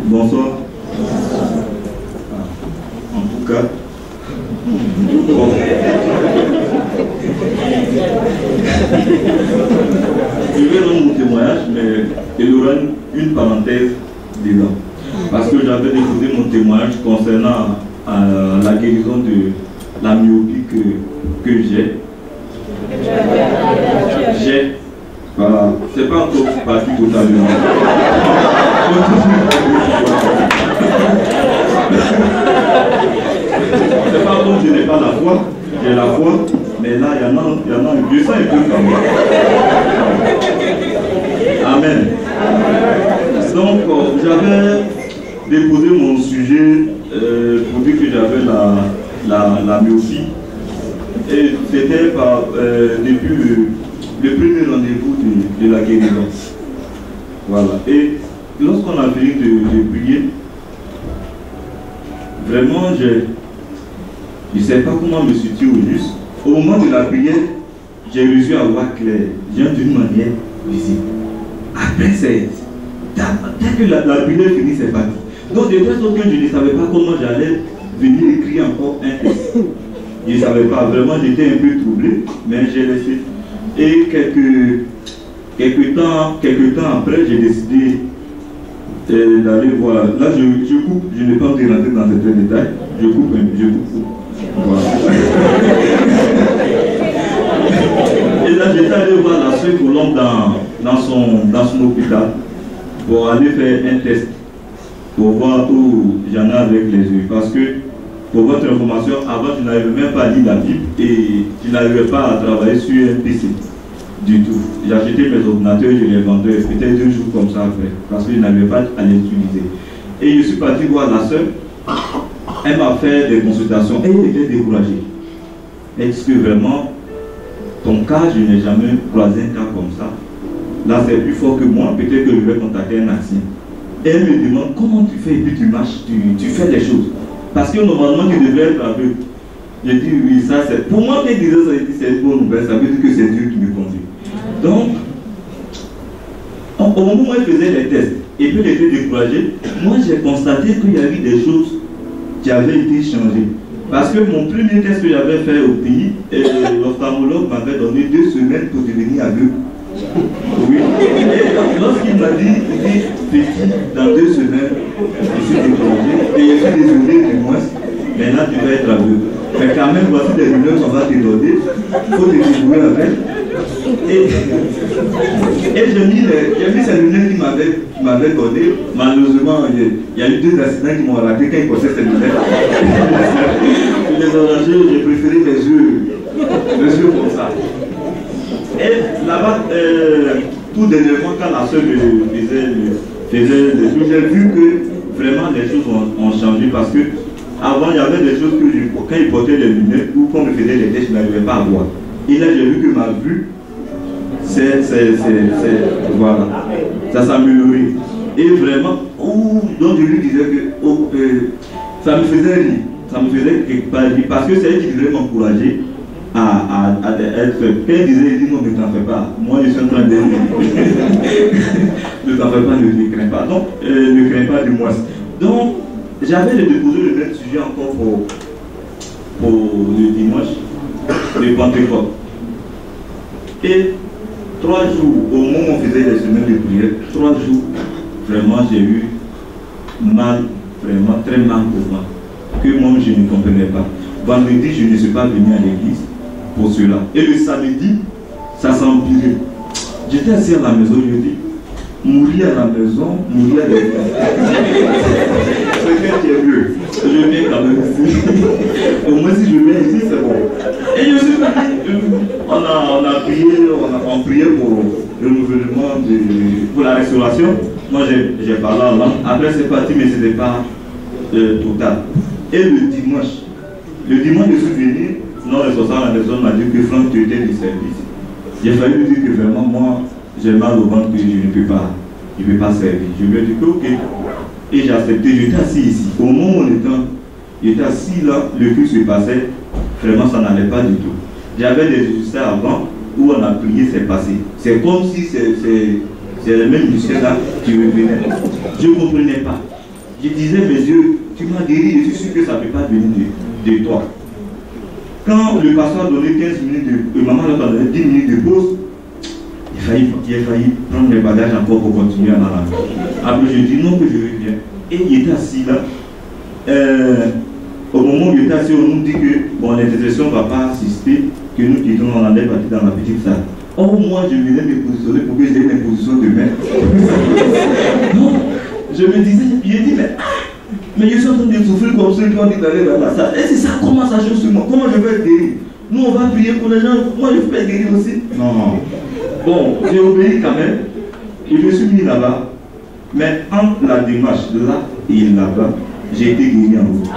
Bonsoir. Bon. Je vais rendre mon témoignage, mais il y aura une parenthèse dedans. Parce que j'avais déposé mon témoignage concernant la guérison de la myopie que j'ai. Voilà, c'est pas encore parti totalement. C'est pas comme je n'ai pas la foi, j'ai la foi, mais là il y en a un peu, ça un peu comme moi. Amen. Donc j'avais déposé mon sujet pour dire que j'avais la myopie. Et c'était depuis le premier rendez-vous de la guérison. Voilà. Et lorsqu'on a fini de prier, vraiment, je ne sais pas comment me situer au juste. Au moment de la prière, j'ai réussi à voir clair, d'une manière visible. Après, dès que la prière finit, c'est parti. Donc, de toute façon, que je ne savais pas comment j'allais venir écrire encore un texte. Je ne savais pas, vraiment, j'étais un peu troublé, mais j'ai laissé. Et quelques temps après, j'ai décidé d'aller voir. Là, je coupe, je n'ai pas envie de rentrer dans certains détails. Je coupe. Voilà. Et là, j'étais allé voir la sœur Colombe dans son hôpital pour aller faire un test, pour voir où j'en ai avec les yeux. Parce que, pour votre information, avant, je n'arrivais même pas à lire la Bible et je n'arrivais pas à travailler sur un PC du tout. J'achetais mes ordinateurs, je les vendais peut-être 2 jours comme ça après, parce que je n'arrivais pas à les utiliser. Et je suis parti voir la sœur, elle m'a fait des consultations et elle était découragée. Est-ce que vraiment, ton cas, je n'ai jamais croisé un cas comme ça? Là, c'est plus fort que moi, peut-être que je vais contacter un ancien. Et elle me demande comment tu fais et puis tu marches, tu fais des choses. Parce que normalement, tu devrais être aveugle. Je dis oui, ça c'est. Pour moi, qui disait ça, c'est une bonne nouvelle, ça veut dire que c'est Dieu qui me conduit. Donc, au moment où elle faisait les tests, et puis elle était découragée, moi j'ai constaté qu'il y avait des choses qui avaient été changées. Parce que mon premier test que j'avais fait au pays, l'ophtalmologue m'avait donné 2 semaines pour devenir aveugle. Oui. Et lorsqu'il m'a dit, petit, dans 2 semaines, je suis découragé, et je suis désolé du moins, maintenant tu vas être aveugle. Mais quand même, voici des lunettes qu'on va te donner, il faut te débrouiller avec. Et j'ai mis ces lunettes qu'il m'avait données. Malheureusement, il y a eu 2 accidents qui m'ont raté quand ils portaient ces lunettes. Je les ai arrangés, j'ai préféré mes yeux comme ça. Et là-bas, tout dernièrement, quand la soeur faisait des trucs, j'ai vu que vraiment les choses ont changé parce que avant il y avait des choses que quand ils portaient les lunettes ou quand on faisait les tests, je n'arrivais pas à voir. Et là, j'ai vu que ma vue, voilà, ça s'est amélioré. Et vraiment, donc je lui disais que ça me faisait rire, ça me faisait quelque part rire parce que c'est elle qui devait m'encourager à être fait. Quand elle disait, il dit non, ne t'en fais pas. Moi, je suis en train de ne t'en fais pas, ne crains pas. Donc, ne crains pas du moins. Donc, j'avais déposé le même sujet encore pour le dimanche de Pentecôte. Et 3 jours, au moment où on faisait les semaines de prière, 3 jours, vraiment, j'ai eu mal, vraiment très mal pour moi, que moi je ne comprenais pas. Vendredi, je ne suis pas venu à l'église pour cela. Et le samedi, ça s'est empiré. J'étais assis à la maison, je dis, mourir à la maison, mourir à l'église. C'est qui est mieux. Je viens quand même ici. Au moins si je viens ici, c'est bon. Et je suis venu, on a prié, on priait pour le renouvellement, pour la restauration. Moi j'ai parlé en langue. Après c'est parti, mais ce n'était pas total. Et le dimanche, je suis venu, non responsable à la maison m'a dit que Franck, tu étais du service. J'ai fallu lui dire que vraiment moi, j'ai mal au ventre que je ne peux pas servir. Je lui ai dit que ok. Et j'ai accepté, j'étais assis ici. Au moment où j'étais assis là, le culte se passait, vraiment ça n'allait pas du tout. J'avais des exercices avant où on a prié, c'est passé. C'est comme si c'est le même musicien là qui revenait. Je ne comprenais pas. Je disais, mes yeux, tu m'as guéri, je suis sûr que ça ne peut pas venir de toi. quand le pasteur a donné 15 minutes maman a donné 10 minutes de pause, il a failli prendre mes bagages encore pour continuer à aller. Après, je dis non, que je reviens. Et il était assis là. Au moment où il était assis, on nous dit que bon, l'intercession ne va pas assister, que nous quittons, on allait partir dans la petite salle. Or, moi, je venais me positionner pour que j'ai une position de main. Non, je me disais, j'ai dit, mais je suis en train de souffrir comme ceux qui ont dit d'aller dans la salle. Et c'est ça, comment ça change sur moi? Comment je vais être guéri? Nous, on va prier pour les gens. Moi, je peux être guéri aussi. Non. Bon, j'ai obéi quand même. Et je suis mis là-bas. Mais entre la démarche là et là-bas, j'ai été guéri en route.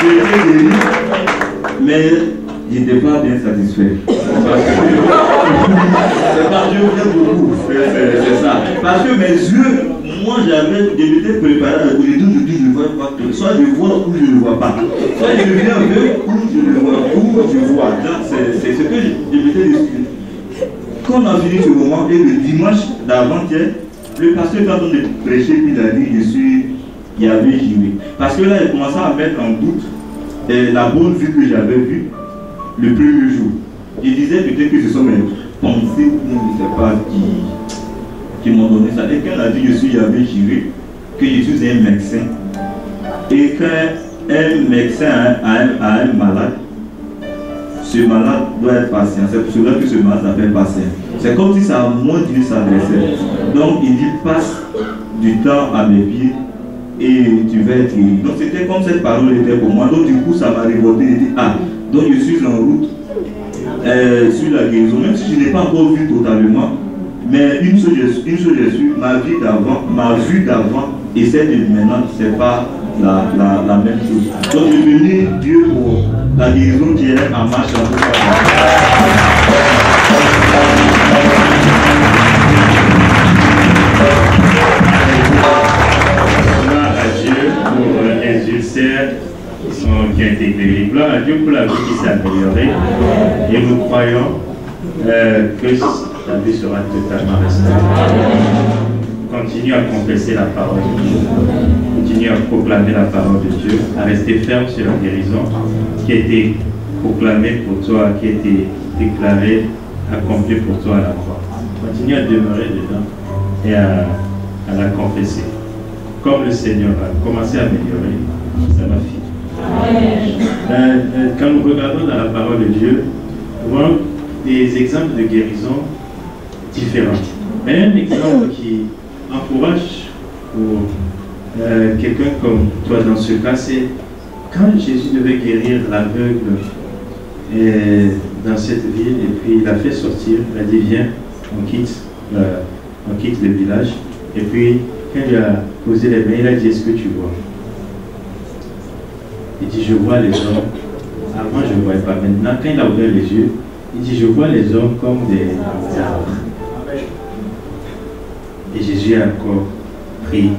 J'ai été guéri, mais je n'étais pas bien satisfait. C'est parce que je viens beaucoup. C'est ça. Parce que mes yeux, moi je m'étais préparé à aujourd'hui, je ne vois pas tout. Soit je vois ou je ne vois pas. Soit je viens un peu ou je ne vois ou je vois. C'est ce que je m'étais décidé. Quand on a fini ce moment, et le dimanche d'avant-hier, le pasteur est en train de prêcher, puis il a dit, il y avait joué. Parce que là, il commençait à mettre en doute la bonne vue que j'avais vue le premier jour. Il disait peut-être que ce sont mes pensées, je ne sais pas qui m'ont donné ça. Et quand il a dit je suis Yahvé Jiré, que je suis un médecin, et quand un médecin a un malade, ce malade doit être patient. C'est pour cela que ce malade s'appelle patient. C'est comme si ça a moins dû s'adresser. Donc il dit passe du temps à mes pieds et tu vas être guéri. Donc c'était comme cette parole était pour moi. Donc du coup ça m'a révolté. Il dit ah, donc je suis en route sur la guérison, même si je n'ai pas encore vu totalement. Mais une chose j'ai su, ma vue d'avant et celle de maintenant, c'est pas la même chose. Donc je bénis Dieu pour la guérison qui est en marche en tout cas. Gloire à Dieu pour les ulcères qui ont été guéris. Gloire à Dieu pour la vie qui s'est améliorée. Et nous croyons que la vie sera totalement restaurée. Continue à confesser la parole de Dieu. Continue à proclamer la parole de Dieu, à rester ferme sur la guérison qui a été proclamée pour toi, qui a été déclarée, accomplie pour toi à la croix. Continue à demeurer dedans et à la confesser. Comme le Seigneur a commencé à améliorer, ça va finir. Quand nous regardons dans la parole de Dieu, nous voyons des exemples de guérison différents. Mais un exemple qui encourage pour quelqu'un comme toi dans ce cas, c'est quand Jésus devait guérir l'aveugle dans cette ville, et puis il a fait sortir, il a dit viens, on quitte le village, et puis quand il a posé les mains, il a dit est-ce que tu vois? Il dit je vois les hommes. Avant je ne voyais pas, maintenant quand il a ouvert les yeux, il dit je vois les hommes comme des arbres. Et Jésus a encore pris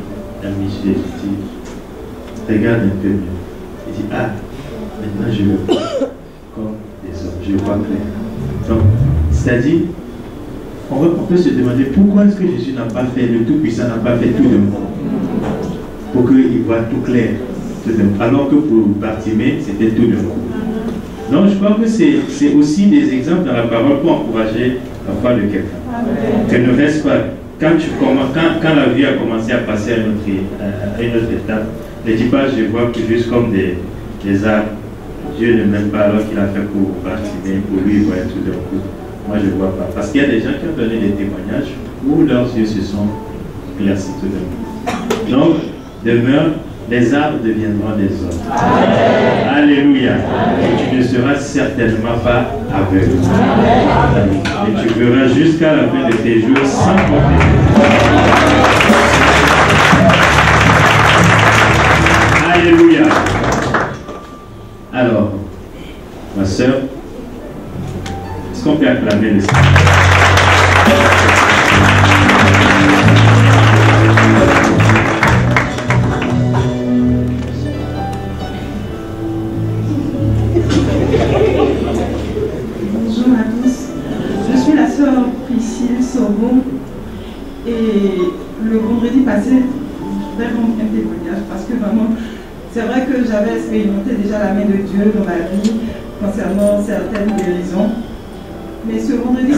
la mission et dit regarde un peu mieux. Il dit ah, maintenant je le vois comme des hommes, je le vois clair. Donc, c'est-à-dire, on peut se demander pourquoi est-ce que Jésus n'a pas fait, le Tout-Puissant n'a pas fait tout de même pour qu'il voit tout clair, alors que pour Bartimée, c'était tout de même. Donc je crois que c'est aussi des exemples dans la parole pour encourager la foi de quelqu'un. Que ne reste pas. Quand la vie a commencé à passer à une autre étape, ne dis pas je vois que juste comme des arbres. Dieu ne m'aime pas alors qu'il a fait pour Bartimée, pour lui il voyait tout d'un coup. Moi je ne vois pas. Parce qu'il y a des gens qui ont donné des témoignages où leurs yeux se sont éclaircis tout d'un coup. Donc, demeure, les arbres deviendront des hommes. Alléluia. Et tu ne seras certainement pas aveugle. Et tu verras jusqu'à la fin de tes jours sans compter. Alléluia. Alors, ma soeur, est-ce qu'on peut acclamer le Seigneur? Bonjour à tous, je suis la sœur Priscille Sorbo et le vendredi passé voudrais rendre un témoignage parce que vraiment, c'est vrai que j'avais expérimenté déjà la main de Dieu dans ma vie concernant certaines guérisons. Mais ce vendredi,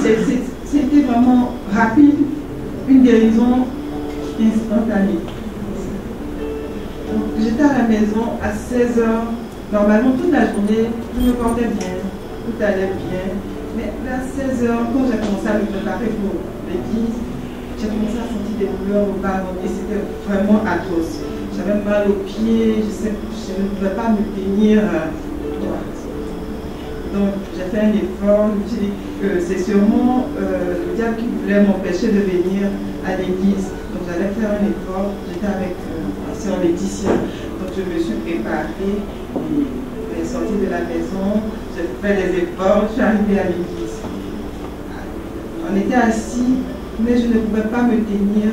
c'était vraiment rapide, une guérison instantanée. J'étais à la maison à 16 h. Normalement, toute la journée, je me portais bien, tout allait bien. Mais vers 16 h, quand j'ai commencé à me préparer pour l'église, j'ai commencé à sentir des douleurs au bas et c'était vraiment atroce. J'avais mal aux pieds, je ne pouvais pas me tenir droite. Donc j'ai fait un effort, je me suis dit que c'est sûrement le diable qui voulait m'empêcher de venir à l'église. Donc j'allais faire un effort, j'étais avec ma soeur Laetitia. Donc je me suis préparée, je suis sortie de la maison, j'ai fait des efforts, je suis arrivée à l'église. On était assis, mais je ne pouvais pas me tenir.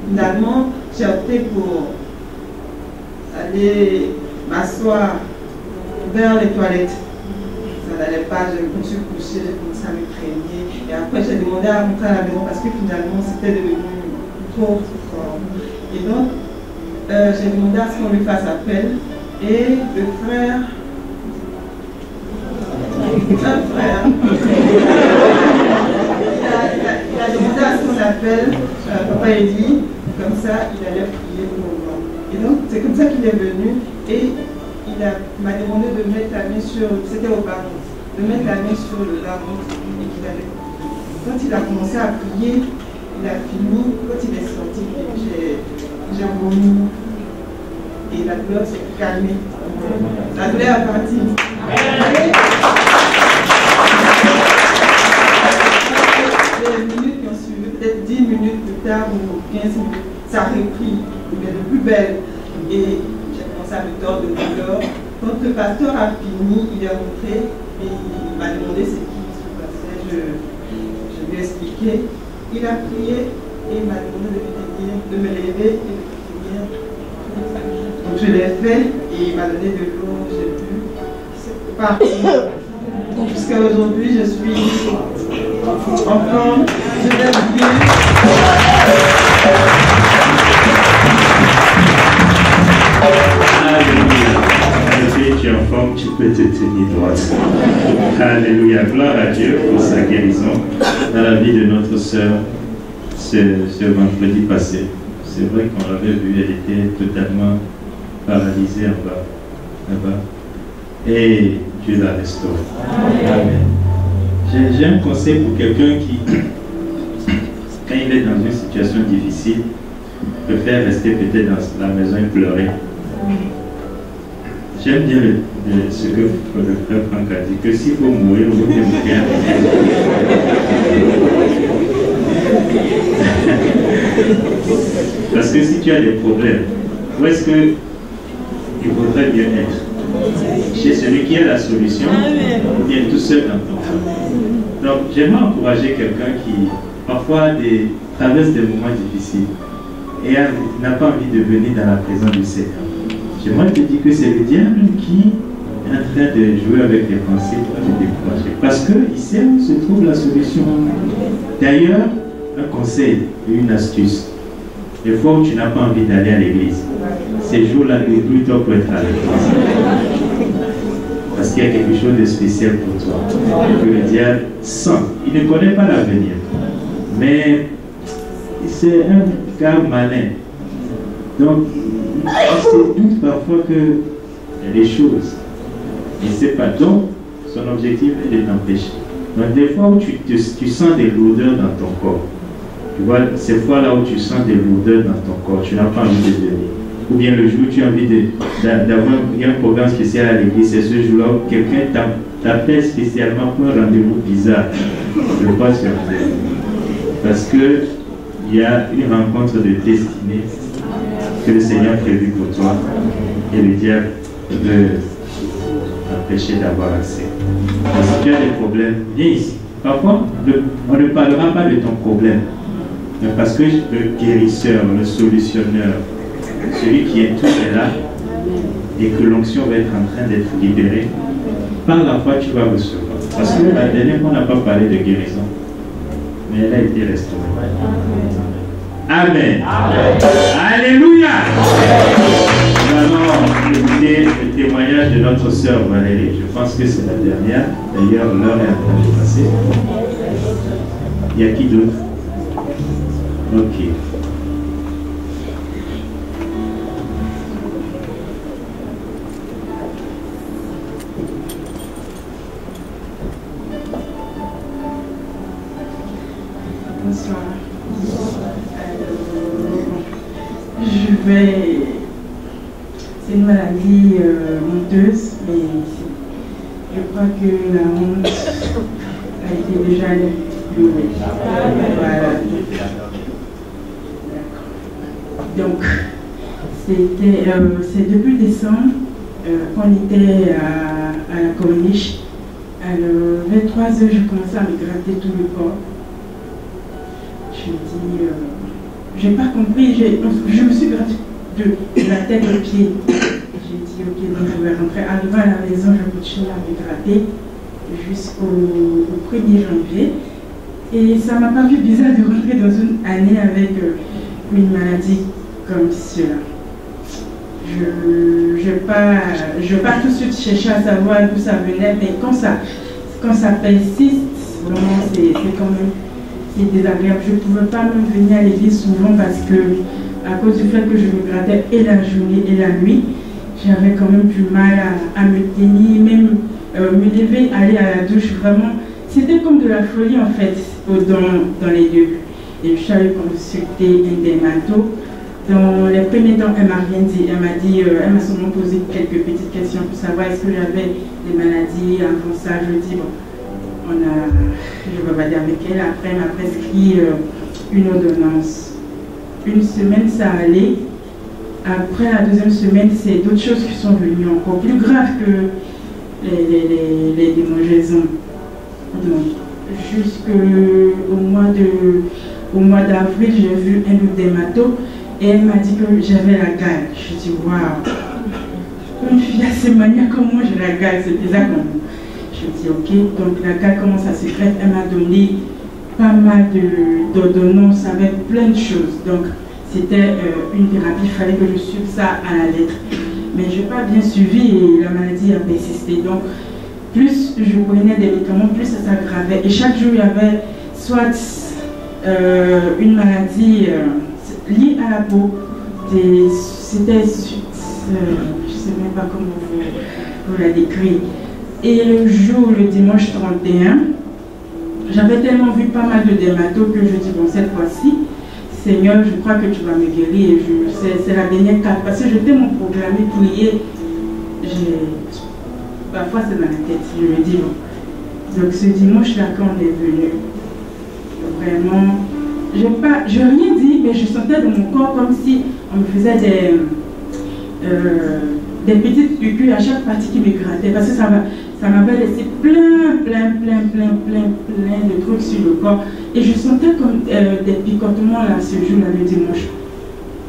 Finalement, j'ai opté pour aller m'asseoir vers les toilettes. Ça n'allait pas, je me suis couchée, j'ai commencé à me craigner. Et après, j'ai demandé à rentrer à la maison parce que finalement, c'était devenu trop fort. Et donc, j'ai demandé à ce qu'on lui fasse appel. Et le frère, il a demandé à ce qu'on appelle Papa Elie. Comme ça, il allait prier pour moi. Et donc, c'est comme ça qu'il est venu et il m'a demandé de mettre la main sur, c'était au baron, de mettre la main sur le baron et qu'il allait prier. Quand il a commencé à prier, il a fini, quand il est sorti, j'ai vomi et la douleur s'est calmée. La douleur est partie. Les minutes qui ont suivi, peut-être 10 minutes plus tard ou 15 minutes, ça a repris, mais de plus belle. Et j'ai commencé à me tordre de douleur. Quand le pasteur a fini, il est rentré et il m'a demandé ce qui se passait. Je lui ai expliqué. Il a prié et il m'a demandé de me lever et de tenir. Donc je l'ai fait et il m'a donné de l'eau, j'ai bu. C'est parti. Jusqu'à aujourd'hui, je suis en forme, je vais bien. Alléluia. Tu es en forme, tu peux te tenir droite. Alléluia. Gloire à Dieu pour sa guérison dans la vie de notre sœur ce vendredi passé. C'est vrai qu'on l'avait vu, elle était totalement paralysée en bas. Là-bas. Et Dieu la restaure. Amen. J'ai un conseil pour quelqu'un qui, quand il est dans une situation difficile, préfère rester peut-être dans la maison et pleurer. J'aime bien ce que le frère Franck a dit, que s'il faut mourir, vous pouvez mourir. Parce que si tu as des problèmes, où est-ce que il faudrait bien être? Chez celui qui a la solution, ou bien tout seul dans ton cœur. Donc j'aimerais encourager quelqu'un qui parfois traverse des moments difficiles et n'a pas envie de venir dans la présence du Seigneur. J'aimerais te dire que c'est le diable qui est en train de jouer avec tes pensées pour te décourager. Parce qu'il sait où se trouve la solution. D'ailleurs, un conseil et une astuce. Les fois où tu n'as pas envie d'aller à l'église, ces jours-là, plutôt pour être à l'église. Parce qu'il y a quelque chose de spécial pour toi. Que le diable sent. Il ne connaît pas l'avenir. Mais c'est un gars malin. Donc, il se doute parfois que il y a des choses. Il ne sait pas. Donc, son objectif est de t'empêcher. Donc, des fois où tu sens des lourdeurs dans ton corps, tu vois, ces fois-là où tu sens des lourdeurs dans ton corps, tu n'as pas envie de venir. Ou bien le jour où tu as envie d'avoir un programme spécial à l'église, c'est ce jour-là où quelqu'un t'appelle spécialement pour un rendez-vous bizarre. Je ne pas sur parce qu'il y a une rencontre de destinée que le Seigneur a prévue pour toi et le diable veut t'empêcher d'avoir accès. Donc, si tu as des problèmes, viens ici. Parfois, on ne parlera pas de ton problème, mais parce que le guérisseur, le solutionneur, celui qui est tout est là et que l'onction va être en train d'être libérée, par la foi tu vas recevoir. Parce que la dernière fois on n'a pas parlé de guérison, mais elle a été restaurée. Amen. Alléluia. Nous allons écouter le témoignage de notre sœur Valérie. Je pense que c'est la dernière. D'ailleurs, l'heure est en train de passer. Il y a qui d'autre? Ok. Bonsoir. C'est une maladie honteuse, mais je crois que la honte a été déjà levée. Voilà. Donc, c'est depuis décembre qu'on était à la corniche. À 23h, je commençais à me gratter tout le corps. Je me dis, j'ai pas compris, je me suis gratté de la tête aux pieds. J'ai dit, ok, donc je vais rentrer. Arrivé à la maison, je continue à me gratter jusqu'au 1er janvier. Et ça m'a paru bizarre de rentrer dans une année avec une maladie comme cela. Je vais pas tout de suite chercher à savoir d'où ça venait, mais quand ça persiste, vraiment, c'est quand même désagréable. Je ne pouvais pas même venir à l'église souvent parce que, à cause du fait que je me grattais et la journée et la nuit, j'avais quand même du mal à me tenir, même me lever, aller à la douche. Vraiment, c'était comme de la folie en fait dans les débuts. Et je suis allée consulter un dermato. Dans les premiers temps, elle m'a rien dit. Elle m'a seulement posé quelques petites questions pour savoir est-ce que j'avais des maladies. Avant ça, je dis bon. Je vais regarder avec elle. Après, elle m'a prescrit une ordonnance. Une semaine, ça allait. Après, la deuxième semaine, c'est d'autres choses qui sont venues encore plus graves que les démangeaisons. Donc, jusqu'au mois d'avril, j'ai vu un autre dermato et elle m'a dit que j'avais la gale. Je dis waouh, une fille assez maniaque comme moi, j'ai la gale, c'est bizarre comme moi. Je dis ok, donc la gale commence à se faire. Elle m'a donné pas mal d'ordonnances avec plein de choses. Donc c'était une thérapie, il fallait que je suive ça à la lettre. Mais je n'ai pas bien suivi et la maladie a persisté. Donc plus je prenais des médicaments, plus ça s'aggravait. Et chaque jour il y avait soit une maladie liée à la peau. C'était, je ne sais même pas comment vous la décrire. Et le dimanche 31, j'avais tellement vu pas mal de dermatos que je dis, bon, cette fois-ci, Seigneur, je crois que tu vas me guérir. C'est la dernière carte. Parce que je t'ai mon programme, prier. Parfois, c'est dans la tête. Je me dis, bon. Donc, ce dimanche-là, quand on est venu, vraiment, je n'ai rien dit, mais je sentais dans mon corps comme si on me faisait des petites piqûres à chaque partie qui me grattait. Parce que ça m'avait laissé plein de trucs sur le corps. Et je sentais comme des picotements là, ce jour-là, le dimanche.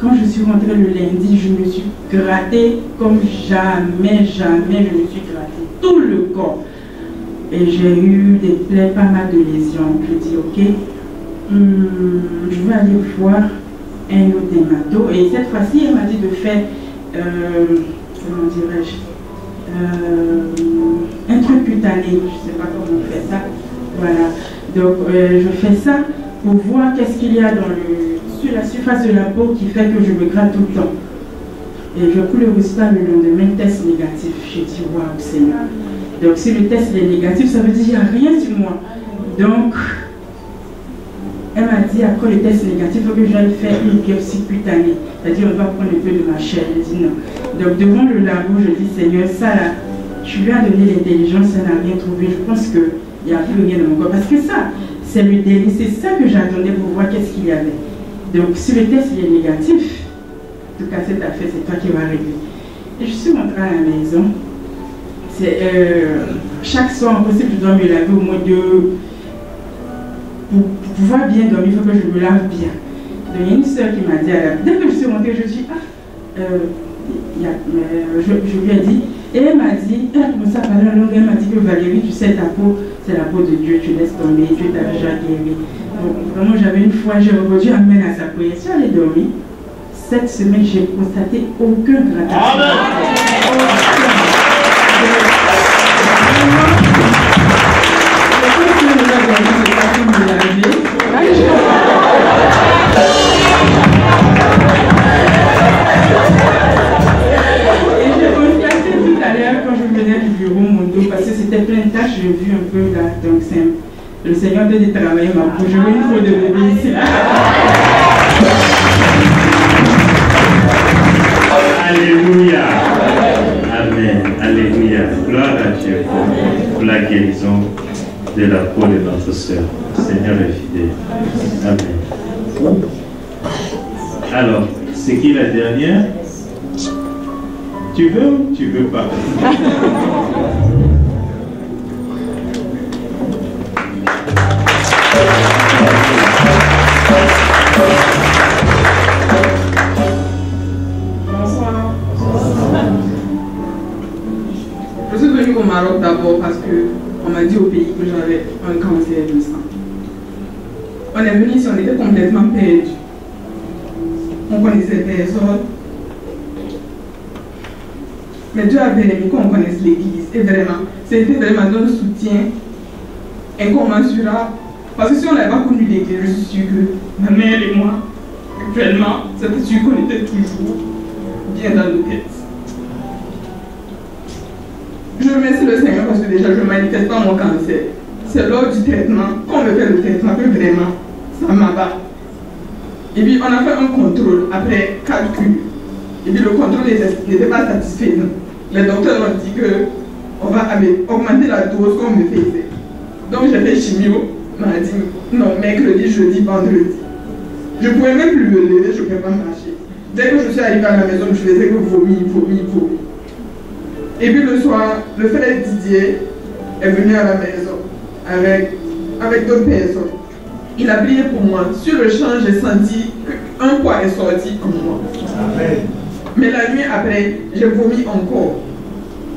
Quand je suis rentrée le lundi, je me suis grattée comme jamais je me suis grattée. Tout le corps. Et j'ai eu des plaies, pas mal de lésions. Je dis, ok, je vais aller voir un autre dermato. Et cette fois-ci, elle m'a dit de faire, comment dirais-je, un truc cutané, je ne sais pas comment on fait ça. Voilà, donc je fais ça pour voir qu'est-ce qu'il y a sur la surface de la peau qui fait que je me gratte tout le temps. Et je prends le résultat le lendemain, test négatif. Je dis waouh, Seigneur. Donc si le test est négatif, ça veut dire qu'il n'y a rien sur moi. Donc elle m'a dit après le test négatif, il faut que j'aille faire une biopsie cutanée. C'est-à-dire on va prendre un peu de ma chair. Je dis non. Donc devant le labo, je dis Seigneur, ça là, tu lui as donné l'intelligence, elle n'a rien trouvé. Je pense qu'il n'y a plus rien dans mon corps. Parce que ça, c'est le délit. C'est ça que j'attendais pour voir qu'est-ce qu'il y avait. Donc si le test est négatif, en tout cas cette affaire, c'est toi qui vas régler. Et je suis rentrée à la maison. Chaque soir, en principe, je dois me laver au moins pour pouvoir bien dormir, il faut que je me lave bien. Donc il y a une soeur qui m'a dit, dès que je suis rentrée, je dis, je lui ai dit, et elle m'a dit, elle a commencé à parler en langue, elle m'a dit que Valérie, tu sais, ta peau, c'est la peau de Dieu, tu laisses tomber, Dieu t'a déjà guéri. Donc vraiment j'avais une foi, j'ai reconnu Amen à sa prière. Si elle est dormie, cette semaine j'ai constaté aucun gratitude. Quand je venais du bureau, mon dos, parce que c'était plein de tâches, j'ai vu un peu là, donc c'est le Seigneur de travailler ma peau. Je veux une peau de bébé ici. Alléluia. Amen. Alléluia. Gloire à Dieu pour la guérison de la peau de notre sœur. Le Seigneur est fidèle. Amen. Alors, c'est qui la dernière? Tu veux ou tu veux pas? Bonsoir. Je suis venue au Maroc d'abord parce qu'on m'a dit au pays que j'avais un cancer du sang. On est venu ici, on était complètement perdus. On connaissait personne. Mais Dieu a permis qu'on connaisse l'église. Et vraiment, c'était vraiment un soutien incommensurable. Parce que si on n'avait pas connu l'église, je suis sûre que ma mère et moi, actuellement, c'était sûr qu'on était toujours bien dans nos têtes. Je remercie le Seigneur parce que déjà je ne manifeste pas mon cancer. C'est lors du traitement, qu'on me fait le traitement, que vraiment, ça m'abat. Et puis on a fait un contrôle après calcul. Et puis le contrôle n'était pas satisfaisant. Les docteurs ont dit qu'on va augmenter la dose qu'on me faisait. Donc j'ai fait chimio, on m'a dit non, mercredi, jeudi, vendredi. Je ne pouvais même plus me lever, je ne pouvais pas marcher. Dès que je suis arrivée à la maison, je faisais que vomir. Et puis le soir, le frère Didier est venu à la maison avec d'autres personnes. Il a prié pour moi. Sur le champ, j'ai senti qu'un poids est sorti comme moi. Amen. Mais la nuit après, j'ai vomi encore.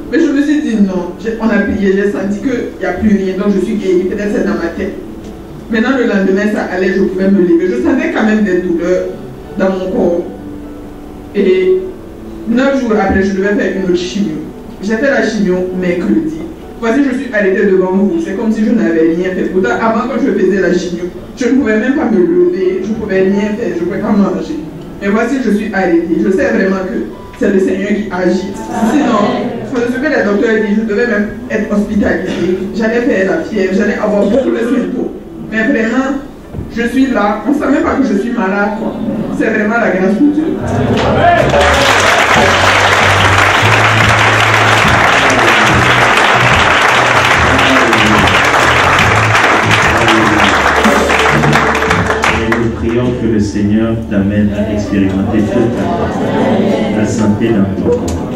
Mais je me suis dit non, on a prié, j'ai senti qu'il n'y a plus rien, donc je suis guérie, peut-être c'est dans ma tête. Maintenant le lendemain, ça allait, je pouvais me lever. Je sentais quand même des douleurs dans mon corps. Et 9 jours après, je devais faire une autre chimio. J'ai fait la chimio mercredi. Voici, je suis arrêtée devant vous. C'est comme si je n'avais rien fait. Pourtant, avant, quand je faisais la chimio, je ne pouvais même pas me lever, je ne pouvais rien faire, je ne pouvais pas manger. Mais voici, je suis arrêtée. Je sais vraiment que c'est le Seigneur qui agit. Sinon, ce que les docteurs disent, je devais même être hospitalisée. J'allais faire la fièvre, j'allais avoir beaucoup de symptômes. Mais vraiment, je suis là. On ne sait même pas que je suis malade. C'est vraiment la grâce de Dieu. Que le Seigneur t'amène à expérimenter toute la santé dans ton corps.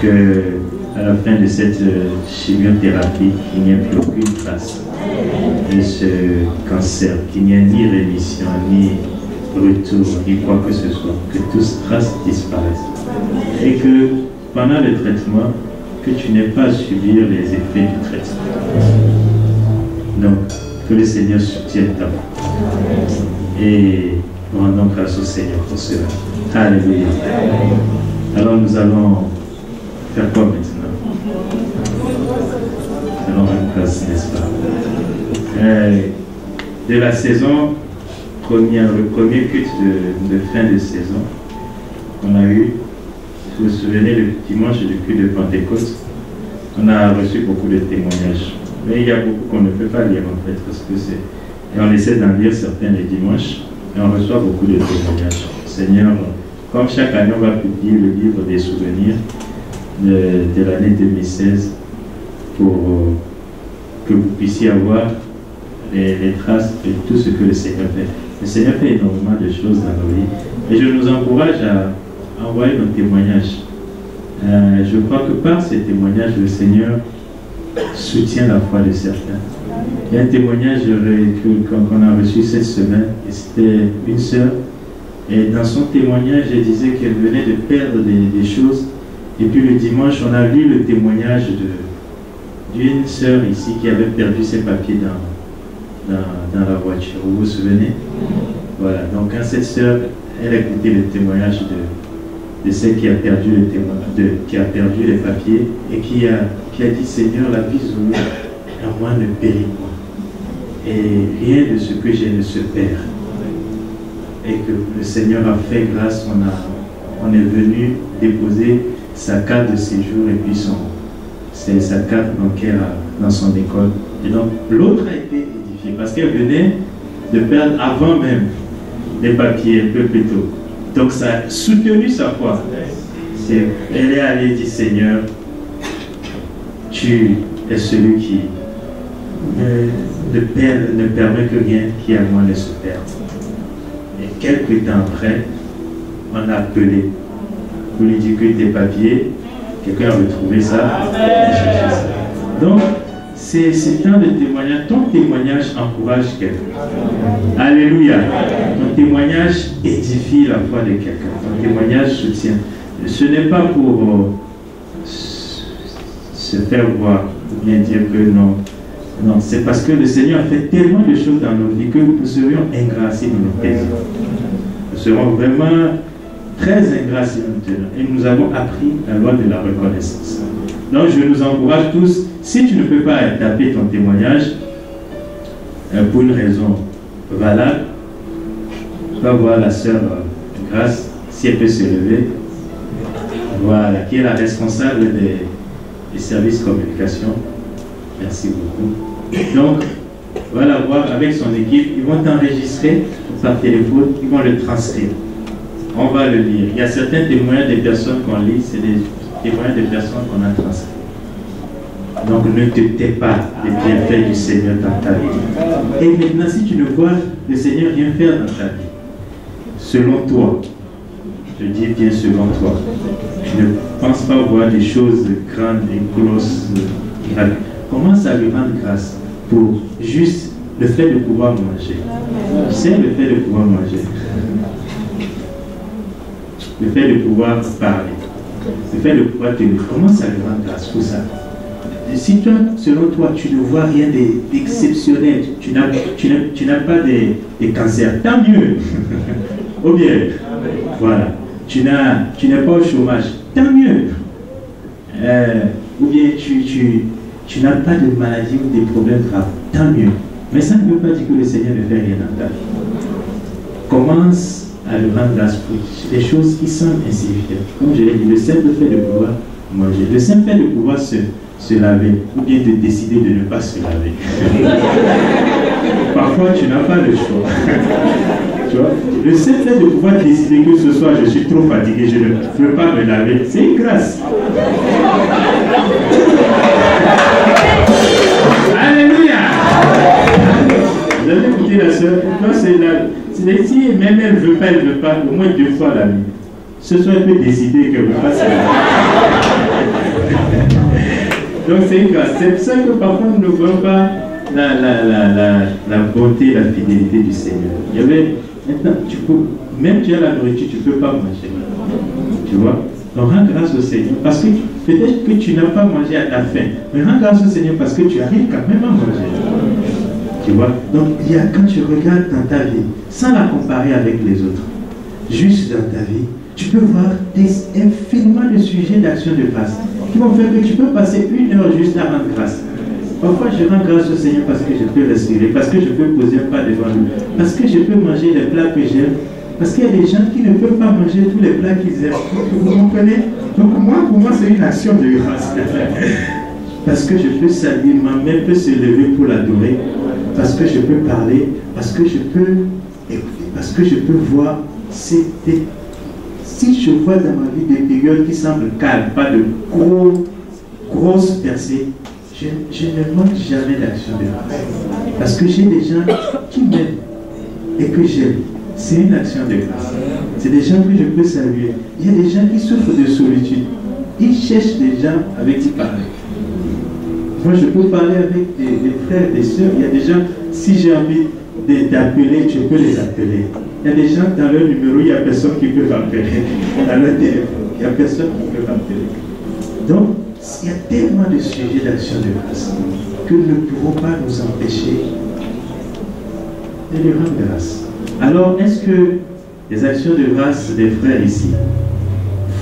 Que à la fin de cette chimiothérapie, il n'y ait plus aucune trace de ce cancer, qu'il n'y ait ni rémission, ni retour, ni quoi que ce soit. Que toute trace disparaisse. Et que pendant le traitement, que tu n'aies pas à subir les effets du traitement. Donc, que le Seigneur soutienne ta voix. Et rendons grâce au Seigneur pour cela. Alléluia. Alors nous allons faire quoi maintenant? Nous allons rendre grâce, n'est-ce pas? De la saison, le premier culte de fin de saison qu'on a eu, si vous vous souvenez, le dimanche du culte de Pentecôte, on a reçu beaucoup de témoignages. Mais il y a beaucoup qu'on ne peut pas lire en fait, parce que c'est... Et on essaie d'en lire certains les dimanches, et on reçoit beaucoup de témoignages. Seigneur, comme chaque année, on va publier le livre des souvenirs de l'année 2016 pour que vous puissiez avoir les traces de tout ce que le Seigneur fait. Le Seigneur fait énormément de choses dans nos vies. Et je nous encourage à envoyer nos témoignages. Je crois que par ces témoignages, le Seigneur soutient la foi de certains. Il y a un témoignage qu'on a reçu cette semaine, et c'était une sœur, et dans son témoignage, elle disait qu'elle venait de perdre des choses, et puis le dimanche, on a lu le témoignage d'une sœur ici qui avait perdu ses papiers dans la voiture. Vous vous souvenez? Voilà, donc quand cette sœur, elle a écouté le témoignage de celle qui a perdu qui a perdu les papiers et qui a dit, Seigneur, la vie zoulou à moi ne périt pas. Et rien de ce que j'ai ne se perd. Et que le Seigneur a fait grâce, on est venu déposer sa carte de séjour et puis sa carte bancaire dans son école. Et donc l'autre a été édifiée parce qu'elle venait de perdre avant même les papiers un peu plus tôt. Donc ça a soutenu sa foi. Elle est allée dire, Seigneur, tu es celui qui ne permet que rien qui à moi ne se perde. Et quelques temps après, on a appelé pour lui dire que tes papiers, quelqu'un a retrouvé ça, a cherché ça. Donc, c'est un de témoignage. Ton témoignage encourage quelqu'un. Alléluia. Ton témoignage édifie la foi de quelqu'un. Ton témoignage soutient. Ce n'est pas pour se faire voir ou bien dire que non. Non, c'est parce que le Seigneur a fait tellement de choses dans nos vies que nous serions ingrats si nous nous taisons. Nous serons vraiment très ingrats si nous nous taisons. Et nous avons appris la loi de la reconnaissance. Donc je nous encourage tous, si tu ne peux pas taper ton témoignage pour une raison valable, va voir la sœur Grâce, si elle peut se lever, voilà, qui est la responsable des services communication. Merci beaucoup. Donc, va la voir avec son équipe, ils vont t'enregistrer par téléphone, ils vont le transcrire. On va le lire. Il y a certains témoignages des personnes qu'on lit, c'est des témoignages des personnes qu'on a transcrits. Donc ne te tais pas des bienfaits du Seigneur dans ta vie. Et maintenant, si tu ne vois le Seigneur rien faire dans ta vie, selon toi, je dis bien selon toi, tu ne penses pas voir des choses grandes et grosses, commence à lui rendre grâce pour juste le fait de pouvoir manger. C'est le fait de pouvoir manger. Le fait de pouvoir parler. Le fait de pouvoir tenir. Commence à lui rendre grâce pour ça. Si toi, selon toi, tu ne vois rien d'exceptionnel, tu n'as pas des cancers, tant mieux. Ou bien, voilà, tu n'es pas au chômage, tant mieux. Ou bien tu n'as pas de maladie ou des problèmes graves, tant mieux. Mais ça ne veut pas dire que le Seigneur ne fait rien dans ta vie. Commence à le rendre grâce pour les choses qui semblent insignifiantes. Comme je l'ai dit, le simple fait de pouvoir manger, le simple fait de pouvoir se laver, ou bien de décider de ne pas se laver. Parfois, tu n'as pas le choix. Tu vois? Le simple fait de pouvoir décider que ce soir, je suis trop fatigué, je ne veux pas me laver, c'est une grâce. Alléluia! Vous avez écouté la soeur? C'est si même elle ne veut pas, au moins 2 fois la nuit. Ce soir, elle peut décider qu'elle ne veut pas se laver. Donc c'est une grâce. C'est pour ça que parfois nous ne voyons pas la bonté, la fidélité du Seigneur. Il y avait, maintenant, même tu as la nourriture, tu ne peux pas manger. Tu vois? Donc rends grâce au Seigneur. Parce que peut-être que tu n'as pas mangé à ta faim. Mais rends grâce au Seigneur parce que tu arrives quand même à manger. Tu vois? Donc il y a, quand tu regardes dans ta vie, sans la comparer avec les autres, juste dans ta vie, tu peux voir infiniment de sujets d'action de grâce qui vont faire que tu peux passer 1 heure juste à rendre grâce. Parfois, je rends grâce au Seigneur parce que je peux respirer, parce que je peux poser un pas devant lui, parce que je peux manger les plats que j'aime, parce qu'il y a des gens qui ne peuvent pas manger tous les plats qu'ils aiment. Vous comprenez? Donc pour moi, c'est une action de grâce. Parce que je peux saluer, ma main peut se lever pour l'adorer, parce que je peux parler, parce que je peux écouter, parce que je peux voir. Si je vois dans ma vie des périodes qui semblent calmes, pas de grosses percées, je ne manque jamais d'action de grâce. Parce que j'ai des gens qui m'aiment et que j'aime. C'est une action de grâce. C'est des gens que je peux saluer. Il y a des gens qui souffrent de solitude. Ils cherchent des gens avec qui parler. Moi, je peux parler avec des frères, des sœurs. Il y a des gens, si j'ai envie d'appeler, je peux les appeler. Il y a des gens dans leur numéro, il n'y a personne qui peut m'appeler. Dans leur téléphone, il n'y a personne qui peut m'appeler. Donc, Il y a tellement de sujets d'action de grâce que nous ne pouvons pas nous empêcher de lui rendre grâce. Alors, est-ce que les actions de grâce des frères ici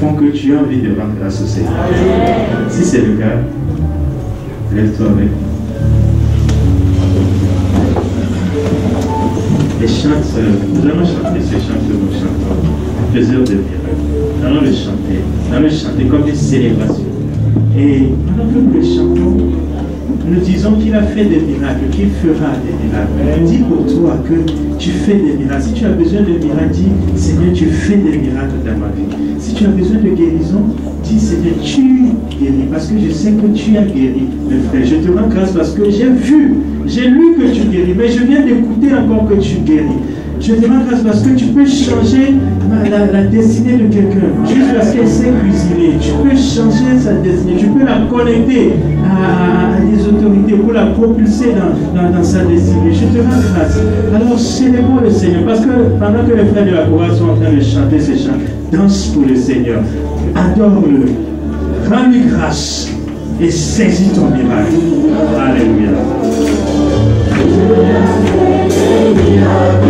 font que tu as envie de rendre grâce au Seigneur? Si c'est le cas, lève-toi avec moi. Les chants, nous allons chanter ce chant que nous chantons, faiseur de miracles. Nous allons le chanter comme une célébration. Et pendant que nous le chantons, nous disons qu'il a fait des miracles, qu'il fera des miracles. Dis pour toi que tu fais des miracles. Si tu as besoin de miracles, dis Seigneur, tu fais des miracles dans ma vie. Si tu as besoin de guérison, dis Seigneur, tu guéris. Parce que je sais que tu as guéri, mes frères. Je te rends grâce parce que j'ai vu, j'ai lu que tu guéris, mais je viens d'écouter encore que tu guéris. Je te rends grâce parce que tu peux changer la destinée de quelqu'un. Juste parce qu'elle sait cuisiner. Tu peux changer sa destinée. Tu peux la connecter à des autorités pour la propulser dans sa destinée. Je te rends grâce. Alors célébrons le Seigneur. Parce que pendant que les frères de la chorale sont en train de chanter ces chants, danse pour le Seigneur. Adore-le. Rends-lui grâce. Et saisis ton miracle. Alléluia. Miracle,